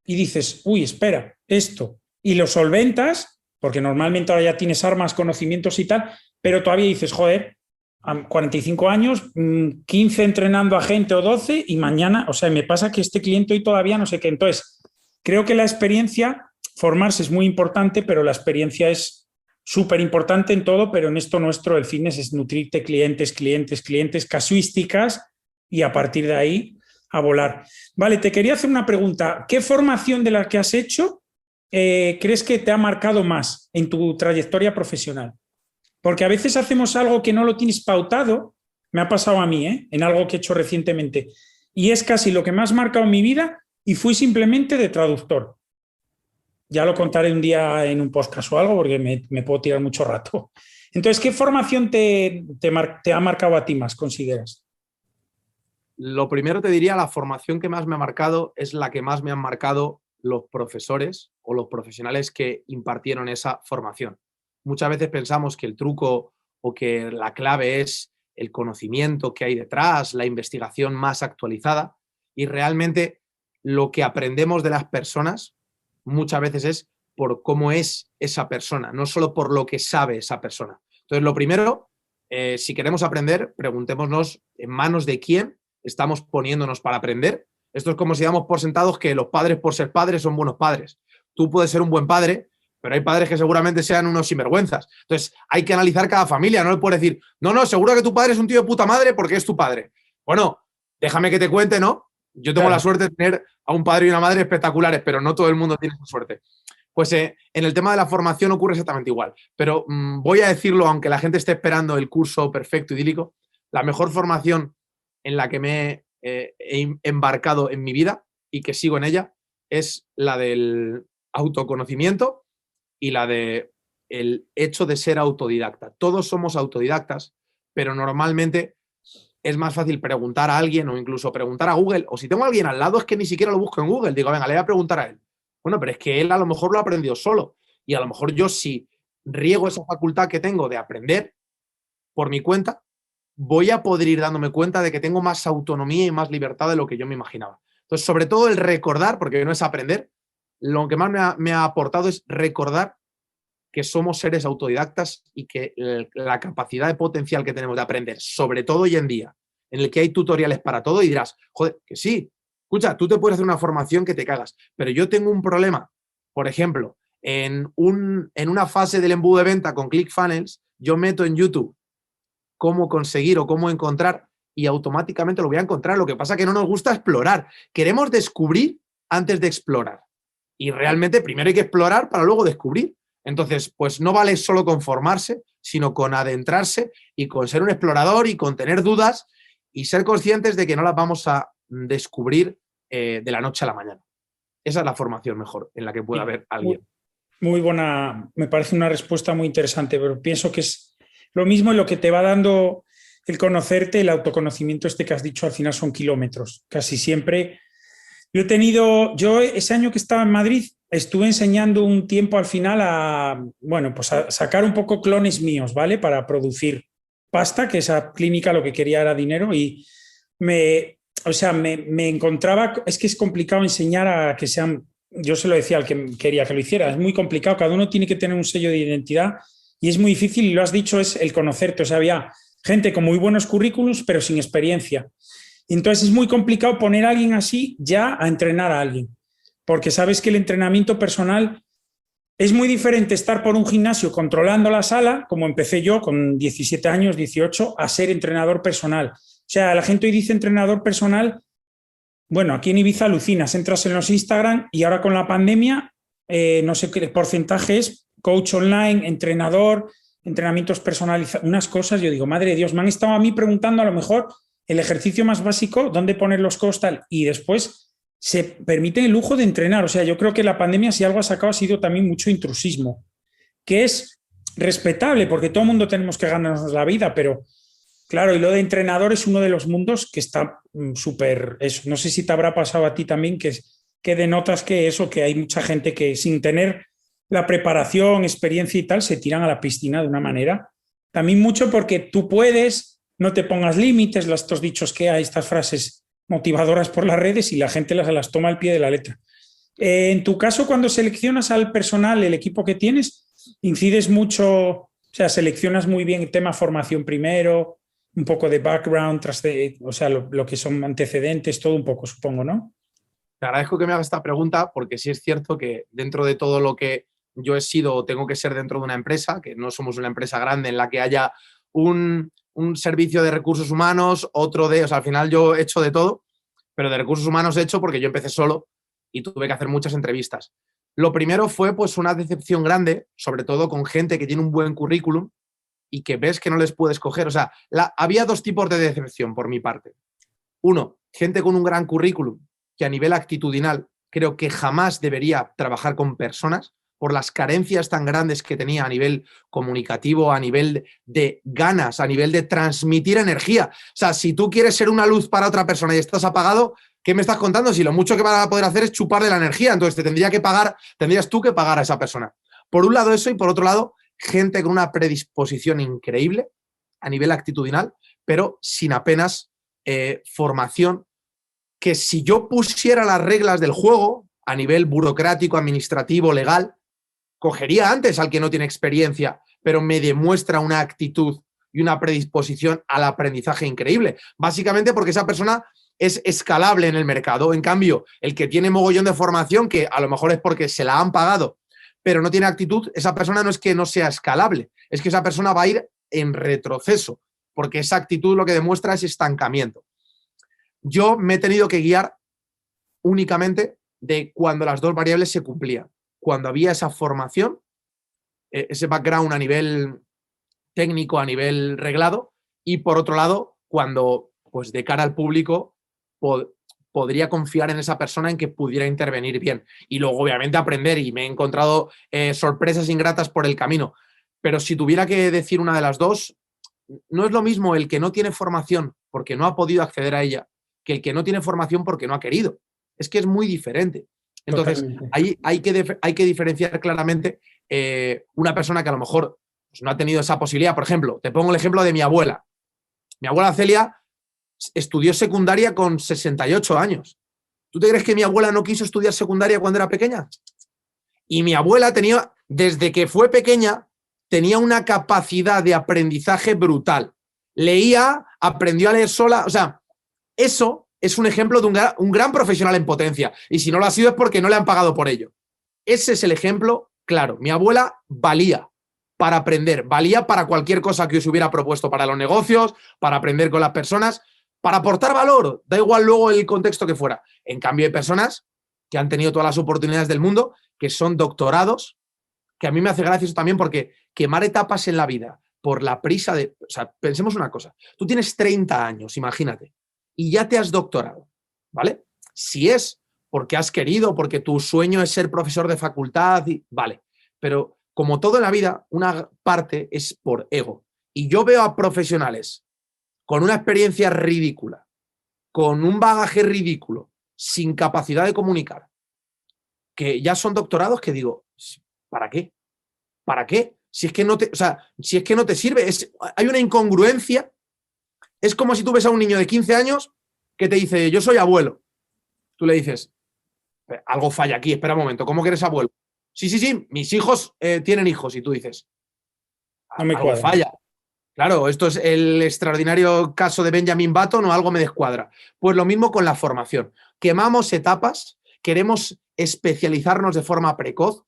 y dices, uy, espera, esto, y lo solventas, porque normalmente ahora ya tienes armas, conocimientos y tal, pero todavía dices, joder, a 45 años, 15 entrenando a gente o 12 y mañana, o sea, me pasa que este cliente hoy todavía no sé qué. Entonces, creo que la experiencia, formarse es muy importante, pero la experiencia es súper importante en todo, pero en esto nuestro, el fitness, es nutrirte clientes, casuísticas y a partir de ahí a volar. Vale, te quería hacer una pregunta. ¿Qué formación de la que has hecho crees que te ha marcado más en tu trayectoria profesional? Porque a veces hacemos algo que no lo tienes pautado, me ha pasado a mí, en algo que he hecho recientemente, y es casi lo que más ha marcado mi vida y fui simplemente de traductor. Ya lo contaré un día en un podcast o algo porque me puedo tirar mucho rato. Entonces, ¿qué formación te ha marcado a ti más, consideras? Lo primero te diría, la formación que más me ha marcado es la que más me han marcado los profesores o los profesionales que impartieron esa formación. Muchas veces pensamos que el truco o que la clave es el conocimiento que hay detrás, la investigación más actualizada, y realmente lo que aprendemos de las personas muchas veces es por cómo es esa persona, no solo por lo que sabe esa persona. Entonces, lo primero, si queremos aprender, preguntémonos en manos de quién estamos poniéndonos para aprender. Esto es como si damos por sentados que los padres, por ser padres, son buenos padres. Tú puedes ser un buen padre, pero hay padres que seguramente sean unos sinvergüenzas. Entonces, hay que analizar cada familia. No le puedes decir, no, seguro que tu padre es un tío de puta madre porque es tu padre. Bueno, déjame que te cuente, ¿no? Yo tengo la suerte de tener a un padre y una madre espectaculares, pero no todo el mundo tiene esa suerte. Pues en el tema de la formación ocurre exactamente igual. Pero voy a decirlo, aunque la gente esté esperando el curso perfecto, idílico, la mejor formación en la que me he embarcado en mi vida y que sigo en ella es la del autoconocimiento y la de el hecho de ser autodidacta. Todos somos autodidactas, pero normalmente es más fácil preguntar a alguien o incluso preguntar a Google. O si tengo a alguien al lado es que ni siquiera lo busco en Google. Digo, venga, le voy a preguntar a él. Bueno, pero es que él a lo mejor lo ha aprendido solo. Y a lo mejor yo, si riego esa facultad que tengo de aprender por mi cuenta, voy a poder ir dándome cuenta de que tengo más autonomía y más libertad de lo que yo me imaginaba. Entonces, sobre todo el recordar, porque no es aprender, lo que más me ha aportado es recordar que somos seres autodidactas y que la capacidad de potencial que tenemos de aprender, sobre todo hoy en día, en el que hay tutoriales para todo, y dirás, joder, que sí, escucha, tú te puedes hacer una formación que te cagas, pero yo tengo un problema. Por ejemplo, en una fase del embudo de venta con ClickFunnels, yo meto en YouTube cómo conseguir o cómo encontrar y automáticamente lo voy a encontrar. Lo que pasa es que no nos gusta explorar. Queremos descubrir antes de explorar. Y realmente primero hay que explorar para luego descubrir. Entonces, pues no vale solo con formarse, sino con adentrarse y con ser un explorador y con tener dudas y ser conscientes de que no las vamos a descubrir de la noche a la mañana. Esa es la formación mejor en la que pueda haber alguien. Muy buena, me parece una respuesta muy interesante, pero pienso que es lo mismo en lo que te va dando el conocerte, el autoconocimiento este que has dicho, al final son kilómetros. Casi siempre. Yo ese año que estaba en Madrid estuve enseñando un tiempo al final a sacar un poco clones míos, ¿vale? Para producir pasta, que esa clínica lo que quería era dinero y me encontraba, es que es complicado enseñar a que sean, yo se lo decía al que quería que lo hiciera, es muy complicado, cada uno tiene que tener un sello de identidad y es muy difícil, y lo has dicho, es el conocerte, o sea, había gente con muy buenos currículums pero sin experiencia. Entonces es muy complicado poner a alguien así ya a entrenar a alguien, porque sabes que el entrenamiento personal es muy diferente estar por un gimnasio controlando la sala, como empecé yo con 17 años, 18, a ser entrenador personal. O sea, la gente hoy dice entrenador personal, bueno, aquí en Ibiza alucinas, entras en los Instagram y ahora con la pandemia, no sé qué porcentaje es, coach online, entrenador, entrenamientos personalizados, unas cosas, yo digo, madre de Dios, me han estado a mí preguntando a lo mejor el ejercicio más básico, dónde poner los codos tal, y después se permite el lujo de entrenar. O sea, yo creo que la pandemia, si algo ha sacado, ha sido también mucho intrusismo, que es respetable, porque todo el mundo tenemos que ganarnos la vida, pero claro, y lo de entrenador es uno de los mundos que está súper, no sé si te habrá pasado a ti también, que denotas que hay mucha gente que sin tener la preparación, experiencia y tal, se tiran a la piscina de una manera. También mucho porque tú puedes, no te pongas límites, estos dichos que hay, estas frases motivadoras por las redes y la gente las toma al pie de la letra. En tu caso, cuando seleccionas al personal, el equipo que tienes, incides mucho, o sea, seleccionas muy bien el tema formación primero, un poco de background, o sea, lo que son antecedentes, todo un poco, supongo, ¿no? Te agradezco que me hagas esta pregunta porque sí es cierto que dentro de todo lo que yo he sido o tengo que ser dentro de una empresa, que no somos una empresa grande en la que haya un servicio de recursos humanos, o sea, al final yo he hecho de todo, pero de recursos humanos he hecho porque yo empecé solo y tuve que hacer muchas entrevistas. Lo primero fue pues una decepción grande, sobre todo con gente que tiene un buen currículum y que ves que no les puedes coger. O sea, había dos tipos de decepción por mi parte. Uno, gente con un gran currículum que a nivel actitudinal creo que jamás debería trabajar con personas por las carencias tan grandes que tenía a nivel comunicativo, a nivel de ganas, a nivel de transmitir energía. O sea, si tú quieres ser una luz para otra persona y estás apagado, ¿qué me estás contando? Si lo mucho que vas a poder hacer es chuparle la energía, entonces tendrías tú que pagar a esa persona. Por un lado eso, y por otro lado, gente con una predisposición increíble a nivel actitudinal, pero sin apenas formación, que si yo pusiera las reglas del juego a nivel burocrático, administrativo, legal, cogería antes al que no tiene experiencia, pero me demuestra una actitud y una predisposición al aprendizaje increíble. Básicamente porque esa persona es escalable en el mercado. En cambio, el que tiene mogollón de formación, que a lo mejor es porque se la han pagado, pero no tiene actitud, esa persona no es que no sea escalable, es que esa persona va a ir en retroceso, porque esa actitud lo que demuestra es estancamiento. Yo me he tenido que guiar únicamente de cuando las dos variables se cumplían. Cuando había esa formación, ese background a nivel técnico, a nivel reglado, y por otro lado, cuando pues de cara al público podría confiar en esa persona en que pudiera intervenir bien. Y luego, obviamente, aprender, y me he encontrado sorpresas ingratas por el camino. Pero si tuviera que decir una de las dos, no es lo mismo el que no tiene formación porque no ha podido acceder a ella que el que no tiene formación porque no ha querido. Es que es muy diferente. Entonces, ahí hay que diferenciar claramente una persona que a lo mejor pues, no ha tenido esa posibilidad. Por ejemplo, te pongo el ejemplo de mi abuela. Mi abuela Celia estudió secundaria con 68 años. ¿Tú te crees que mi abuela no quiso estudiar secundaria cuando era pequeña? Y mi abuela tenía, desde que fue pequeña, tenía una capacidad de aprendizaje brutal. Leía, aprendió a leer sola. O sea, eso es un ejemplo de un gran profesional en potencia. Y si no lo ha sido es porque no le han pagado por ello. Ese es el ejemplo claro. Mi abuela valía para aprender, valía para cualquier cosa que os hubiera propuesto, para los negocios, para aprender con las personas, para aportar valor. Da igual luego el contexto que fuera. En cambio, hay personas que han tenido todas las oportunidades del mundo, que son doctorados, que a mí me hace gracia eso también porque quemar etapas en la vida por la prisa de... O sea, pensemos una cosa. Tú tienes 30 años, imagínate, y ya te has doctorado, ¿vale? Si es porque has querido, porque tu sueño es ser profesor de facultad, vale. Pero como todo en la vida, una parte es por ego. Y yo veo a profesionales con una experiencia ridícula, con un bagaje ridículo, sin capacidad de comunicar, que ya son doctorados, que digo, ¿para qué? ¿Para qué? Si es que no te, o sea, si es que no te sirve, hay una incongruencia. Es como si tú ves a un niño de 15 años que te dice, yo soy abuelo. Tú le dices, algo falla aquí, espera un momento, ¿cómo que eres abuelo? Sí, mis hijos tienen hijos. Y tú dices, no me algo cuadra. falla. Claro, esto es el extraordinario caso de Benjamin Button o algo me descuadra. Pues lo mismo con la formación. Quemamos etapas, queremos especializarnos de forma precoz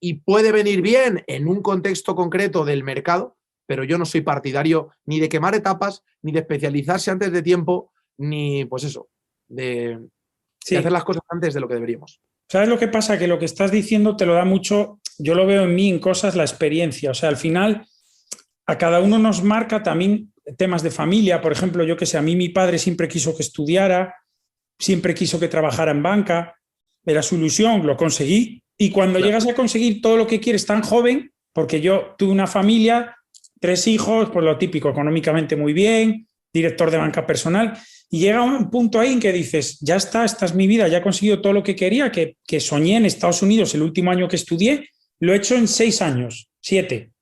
y puede venir bien en un contexto concreto del mercado, pero yo no soy partidario ni de quemar etapas, ni de especializarse antes de tiempo, ni pues eso, de hacer las cosas antes de lo que deberíamos. ¿Sabes lo que pasa? Que lo que estás diciendo te lo da mucho, yo lo veo en mí, en cosas, la experiencia. O sea, al final, a cada uno nos marca también temas de familia. Por ejemplo, yo que sé, a mí mi padre siempre quiso que estudiara, siempre quiso que trabajara en banca, era su ilusión, lo conseguí. Y cuando llegas a conseguir todo lo que quieres tan joven, porque yo tuve una familia, 3 hijos, pues lo típico, económicamente muy bien, director de banca personal, y llega un punto ahí en que dices, ya está, esta es mi vida, ya he conseguido todo lo que quería, que soñé en Estados Unidos el último año que estudié, lo he hecho en 6 años, 7.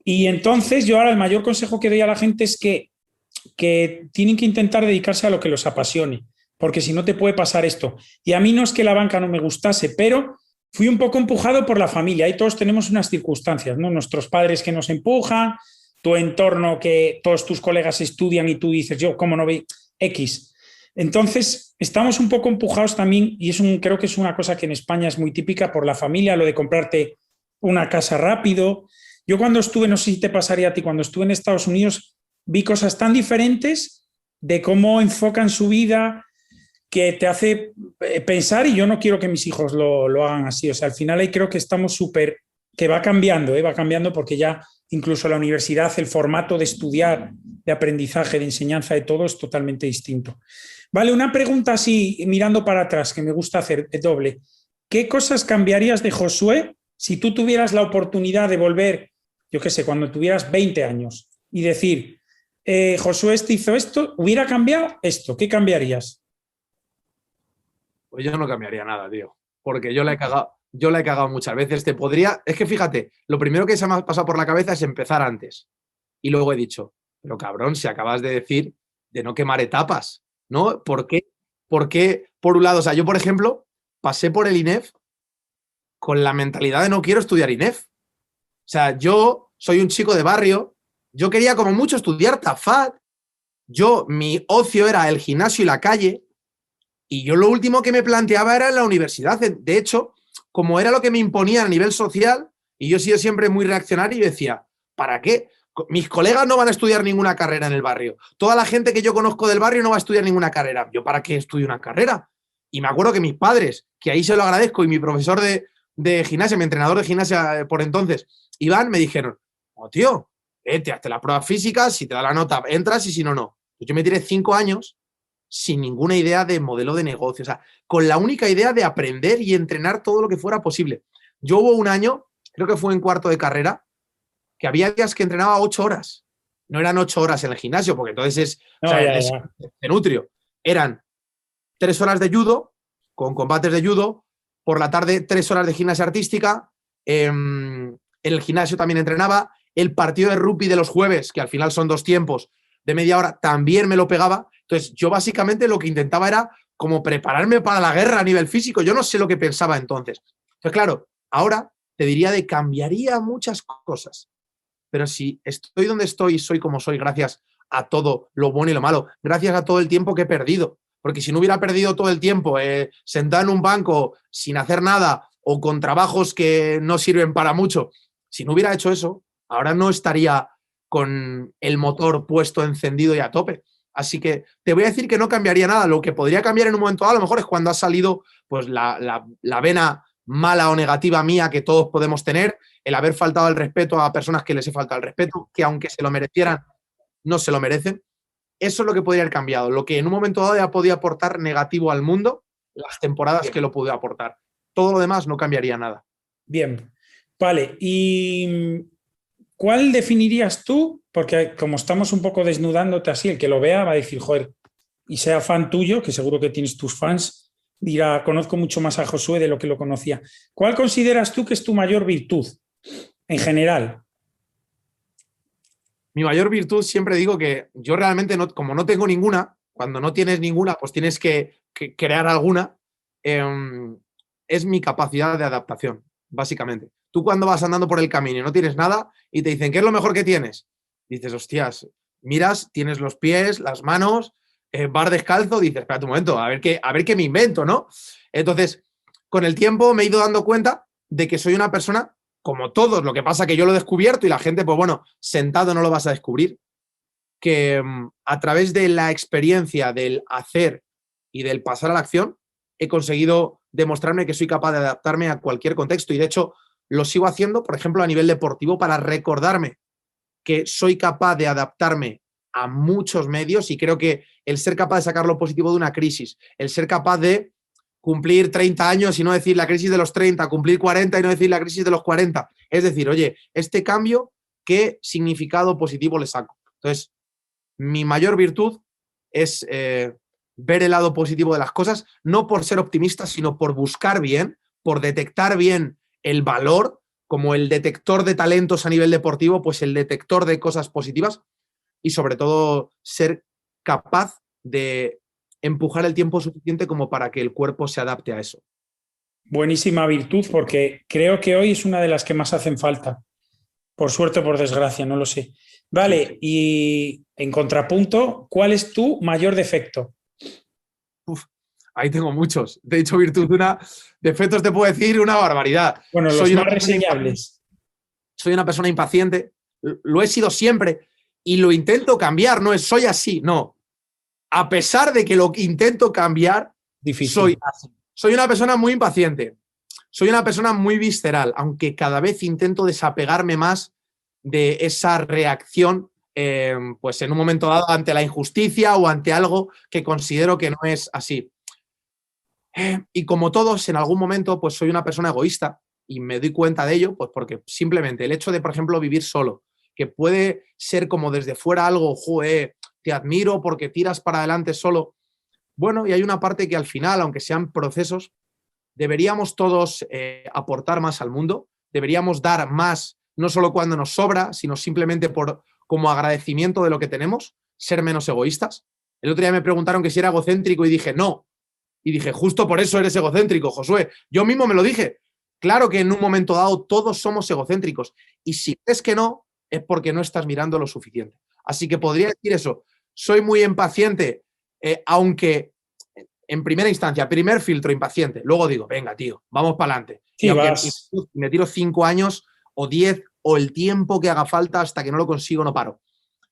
Y entonces yo ahora el mayor consejo que doy a la gente es que tienen que intentar dedicarse a lo que los apasione, porque si no te puede pasar esto. Y a mí no es que la banca no me gustase, pero fui un poco empujado por la familia. Ahí todos tenemos unas circunstancias, ¿no? Nuestros padres que nos empujan, tu entorno que todos tus colegas estudian y tú dices, yo, ¿cómo no ve X? Entonces, estamos un poco empujados también, y creo que es una cosa que en España es muy típica por la familia, lo de comprarte una casa rápido. Yo cuando estuve, no sé si te pasaría a ti, cuando estuve en Estados Unidos, vi cosas tan diferentes de cómo enfocan su vida que te hace pensar, y yo no quiero que mis hijos lo hagan así. O sea, al final ahí creo que estamos súper, que va cambiando porque ya incluso la universidad, el formato de estudiar, de aprendizaje, de enseñanza, de todo es totalmente distinto. Vale, una pregunta así, mirando para atrás, que me gusta hacer doble. ¿Qué cosas cambiarías de Josué si tú tuvieras la oportunidad de volver, yo qué sé, cuando tuvieras 20 años y decir, Josué hizo esto, hubiera cambiado esto? ¿Qué cambiarías? Pues yo no cambiaría nada, tío, porque yo la he cagado muchas veces. Es que fíjate, lo primero que se me ha pasado por la cabeza es empezar antes. Y luego he dicho, pero cabrón, si acabas de decir de no quemar etapas, ¿no? ¿Por qué? Por un lado, o sea, yo, por ejemplo, pasé por el INEF con la mentalidad de no quiero estudiar INEF. O sea, yo soy un chico de barrio Yo quería como mucho estudiar Tafat. Mi ocio era el gimnasio y la calle. Y yo lo último que me planteaba era en la universidad. De hecho, como era lo que me imponía a nivel social, y yo he sido siempre muy reaccionario, y decía, ¿para qué? Mis colegas no van a estudiar ninguna carrera en el barrio. Toda la gente que yo conozco del barrio no va a estudiar ninguna carrera. ¿Yo para qué estudio una carrera? Y me acuerdo que mis padres, que ahí se lo agradezco, y mi profesor de gimnasia, mi entrenador de gimnasia por entonces, Iván, me dijeron, oh, tío, te hazte las pruebas físicas, si te da la nota, entras, y si no, no. Yo me tiré 5 años sin ninguna idea de modelo de negocio, o sea, con la única idea de aprender y entrenar todo lo que fuera posible. Yo hubo un año, creo que fue en cuarto de carrera, que había días que entrenaba 8 horas. No eran 8 horas en el gimnasio, porque entonces es de nutrio. Eran 3 horas de judo, con combates de judo, por la tarde 3 horas de gimnasia artística, en el gimnasio también entrenaba, el partido de rugby de los jueves, que al final son 2 tiempos, de media hora, también me lo pegaba. Entonces, yo básicamente lo que intentaba era como prepararme para la guerra a nivel físico. Yo no sé lo que pensaba entonces. Entonces, claro, ahora te diría de cambiaría muchas cosas. Pero si estoy donde estoy y soy como soy gracias a todo lo bueno y lo malo, gracias a todo el tiempo que he perdido. Porque si no hubiera perdido todo el tiempo sentado en un banco sin hacer nada o con trabajos que no sirven para mucho, si no hubiera hecho eso, ahora no estaría con el motor puesto, encendido y a tope. Así que te voy a decir que no cambiaría nada. Lo que podría cambiar en un momento dado a lo mejor es cuando ha salido pues, la vena mala o negativa mía que todos podemos tener, el haber faltado el respeto a personas que les he faltado el respeto, que aunque se lo merecieran, no se lo merecen. Eso es lo que podría haber cambiado. Lo que en un momento dado ya podía aportar negativo al mundo, las temporadas que lo pude aportar. Todo lo demás no cambiaría nada. Bien, vale. ¿Y cuál definirías tú? Porque como estamos un poco desnudándote así, el que lo vea va a decir, joder, y sea fan tuyo, que seguro que tienes tus fans, dirá, conozco mucho más a Josué de lo que lo conocía. ¿Cuál consideras tú que es tu mayor virtud en general? Mi mayor virtud, siempre digo que yo realmente, como no tengo ninguna, cuando no tienes ninguna, pues tienes que crear alguna, es mi capacidad de adaptación, básicamente. Tú cuando vas andando por el camino y no tienes nada y te dicen, ¿qué es lo mejor que tienes? Dices, hostias, miras, tienes los pies, las manos, vas descalzo, dices, espérate un momento, a ver qué me invento, ¿no? Entonces, con el tiempo me he ido dando cuenta de que soy una persona como todos, lo que pasa que yo lo he descubierto y la gente, pues bueno, sentado no lo vas a descubrir, que a través de la experiencia del hacer y del pasar a la acción, he conseguido demostrarme que soy capaz de adaptarme a cualquier contexto y de hecho lo sigo haciendo, por ejemplo, a nivel deportivo para recordarme que soy capaz de adaptarme a muchos medios y creo que el ser capaz de sacar lo positivo de una crisis, el ser capaz de cumplir 30 años y no decir la crisis de los 30, cumplir 40 y no decir la crisis de los 40. Es decir, oye, este cambio, ¿qué significado positivo le saco? Entonces, mi mayor virtud es ver el lado positivo de las cosas, no por ser optimista, sino por buscar bien, por detectar bien el valor, como el detector de talentos a nivel deportivo, pues el detector de cosas positivas y sobre todo ser capaz de empujar el tiempo suficiente como para que el cuerpo se adapte a eso. Buenísima virtud, porque creo que hoy es una de las que más hacen falta. Por suerte o por desgracia, no lo sé. Vale, sí. Y en contrapunto, ¿cuál es tu mayor defecto? Ahí tengo muchos. De hecho, virtud una, defectos te puedo decir una barbaridad. Bueno, los más reseñables. Soy una persona impaciente, lo he sido siempre y lo intento cambiar, no es soy así, no. A pesar de que lo intento cambiar, difícil. Soy así. Soy una persona muy impaciente, soy una persona muy visceral, aunque cada vez intento desapegarme más de esa reacción, pues en un momento dado ante la injusticia o ante algo que considero que no es así. Y como todos, en algún momento, pues soy una persona egoísta y me doy cuenta de ello, pues porque simplemente el hecho de, por ejemplo, vivir solo, que puede ser como desde fuera algo, joder, te admiro porque tiras para adelante solo. Bueno, y hay una parte que al final, aunque sean procesos, deberíamos todos aportar más al mundo, deberíamos dar más, no solo cuando nos sobra, sino simplemente como agradecimiento de lo que tenemos, ser menos egoístas. El otro día me preguntaron que si era egocéntrico y dije, no. Y dije, justo por eso eres egocéntrico, Josué. Yo mismo me lo dije. Claro que en un momento dado todos somos egocéntricos. Y si crees que no, es porque no estás mirando lo suficiente. Así que podría decir eso. Soy muy impaciente, aunque en primera instancia, primer filtro, impaciente. Luego digo, venga, tío, vamos para adelante. Sí, y aunque vas. me tiro 5 años o 10 o el tiempo que haga falta hasta que no lo consigo, no paro.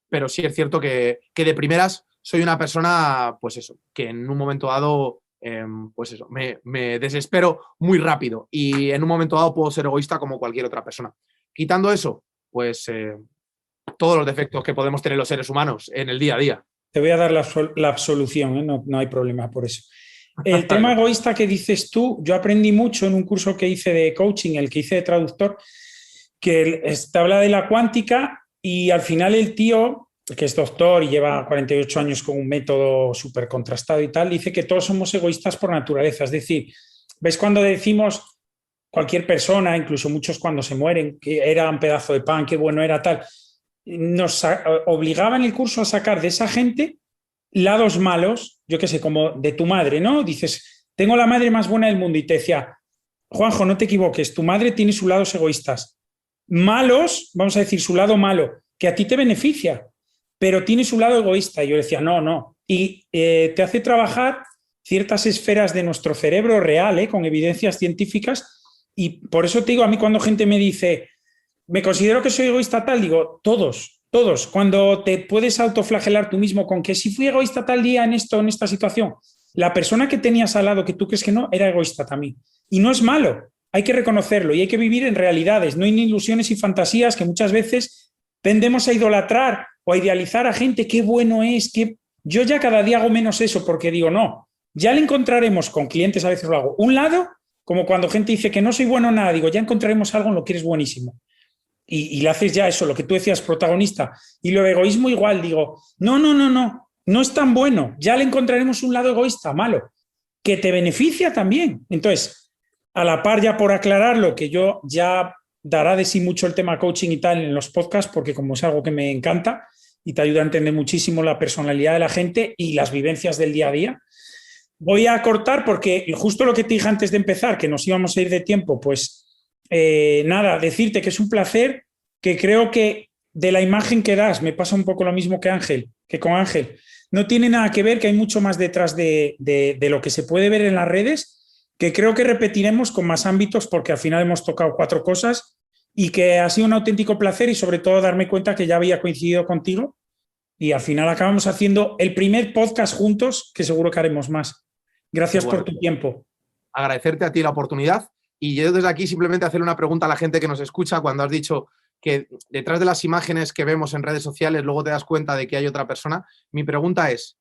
Pero sí es cierto que de primeras soy una persona, pues eso, que en un momento dado, pues eso, me desespero muy rápido y en un momento dado puedo ser egoísta como cualquier otra persona. Quitando eso, pues todos los defectos que podemos tener los seres humanos en el día a día. Te voy a dar la absolución, ¿eh? No hay problema por eso. El tema egoísta que dices tú, yo aprendí mucho en un curso que hice de coaching, el que hice de traductor, que te habla de la cuántica y al final el tío, que es doctor y lleva 48 años con un método súper contrastado y tal, dice que todos somos egoístas por naturaleza. Es decir, ¿ves cuando decimos cualquier persona, incluso muchos cuando se mueren, que era un pedazo de pan, qué bueno era tal? Nos obligaba en el curso a sacar de esa gente lados malos, yo qué sé, como de tu madre, ¿no? Dices, tengo la madre más buena del mundo y te decía, Juanjo, no te equivoques, tu madre tiene sus lados egoístas. Malos, vamos a decir, su lado malo, que a ti te beneficia, pero tiene su lado egoísta. Y yo decía, no. Y te hace trabajar ciertas esferas de nuestro cerebro real, con evidencias científicas. Y por eso te digo, a mí cuando gente me dice, me considero que soy egoísta tal, digo, todos. Cuando te puedes autoflagelar tú mismo con que si fui egoísta tal día en esto, en esta situación, la persona que tenías al lado que tú crees que no, era egoísta también. Y no es malo, hay que reconocerlo y hay que vivir en realidades, no en ilusiones y fantasías que muchas veces tendemos a idolatrar o a idealizar a gente, qué bueno es, que yo ya cada día hago menos eso porque digo, no, ya le encontraremos con clientes, a veces lo hago, un lado, como cuando gente dice que no soy bueno en nada, digo, ya encontraremos algo en lo que eres buenísimo. Y le haces ya eso, lo que tú decías, protagonista. Y lo egoísmo igual, digo, no es tan bueno, ya le encontraremos un lado egoísta, malo, que te beneficia también. Entonces, a la par ya por aclararlo, que yo ya dará de sí mucho el tema coaching y tal en los podcasts, porque como es algo que me encanta y te ayuda a entender muchísimo la personalidad de la gente y las vivencias del día a día. Voy a cortar porque justo lo que te dije antes de empezar, que nos íbamos a ir de tiempo, pues nada, decirte que es un placer, que creo que de la imagen que das, me pasa un poco lo mismo que con Ángel, no tiene nada que ver, que hay mucho más detrás de lo que se puede ver en las redes, que creo que repetiremos con más ámbitos porque al final hemos tocado 4 cosas y que ha sido un auténtico placer y sobre todo darme cuenta que ya había coincidido contigo y al final acabamos haciendo el primer podcast juntos, que seguro que haremos más. Gracias por tu tiempo. Agradecerte a ti la oportunidad. Y yo desde aquí simplemente hacer una pregunta a la gente que nos escucha cuando has dicho que detrás de las imágenes que vemos en redes sociales luego te das cuenta de que hay otra persona. Mi pregunta es,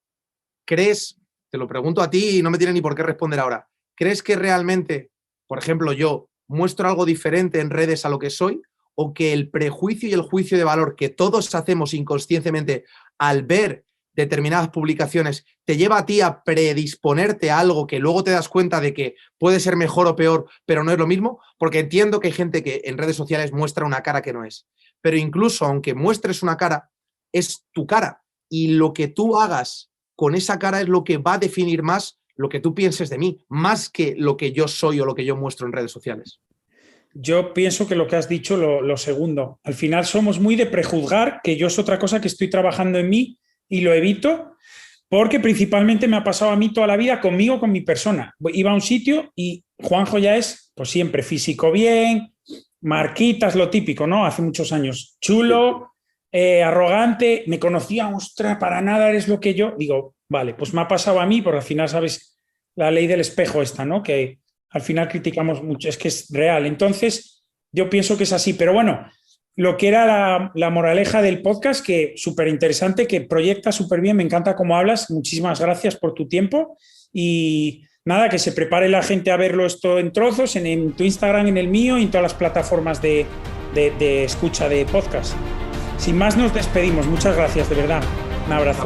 ¿crees, te lo pregunto a ti y no me tiene ni por qué responder ahora, ¿crees que realmente, por ejemplo, yo muestro algo diferente en redes a lo que soy o que el prejuicio y el juicio de valor que todos hacemos inconscientemente al ver determinadas publicaciones te lleva a ti a predisponerte a algo que luego te das cuenta de que puede ser mejor o peor, pero no es lo mismo? Porque entiendo que hay gente que en redes sociales muestra una cara que no es. Pero incluso aunque muestres una cara, es tu cara. Y lo que tú hagas con esa cara es lo que va a definir más lo que tú pienses de mí, más que lo que yo soy o lo que yo muestro en redes sociales. Yo pienso que lo que has dicho, lo segundo. Al final somos muy de prejuzgar, que yo es otra cosa que estoy trabajando en mí y lo evito, porque principalmente me ha pasado a mí toda la vida conmigo, con mi persona. Iba a un sitio y Juanjo ya es, pues siempre, físico bien, marquitas, lo típico, ¿no? Hace muchos años. Chulo, arrogante, me conocía, ostras, para nada eres lo que yo. Digo, vale, pues me ha pasado a mí, porque al final sabes la ley del espejo esta, ¿no? Que al final criticamos mucho, es que es real. Entonces, yo pienso que es así, pero bueno, lo que era la moraleja del podcast, que súper interesante, que proyecta súper bien, me encanta cómo hablas, muchísimas gracias por tu tiempo y nada, que se prepare la gente a verlo esto en trozos, en tu Instagram, en el mío y en todas las plataformas de escucha de podcast. Sin más, nos despedimos, muchas gracias, de verdad, un abrazo.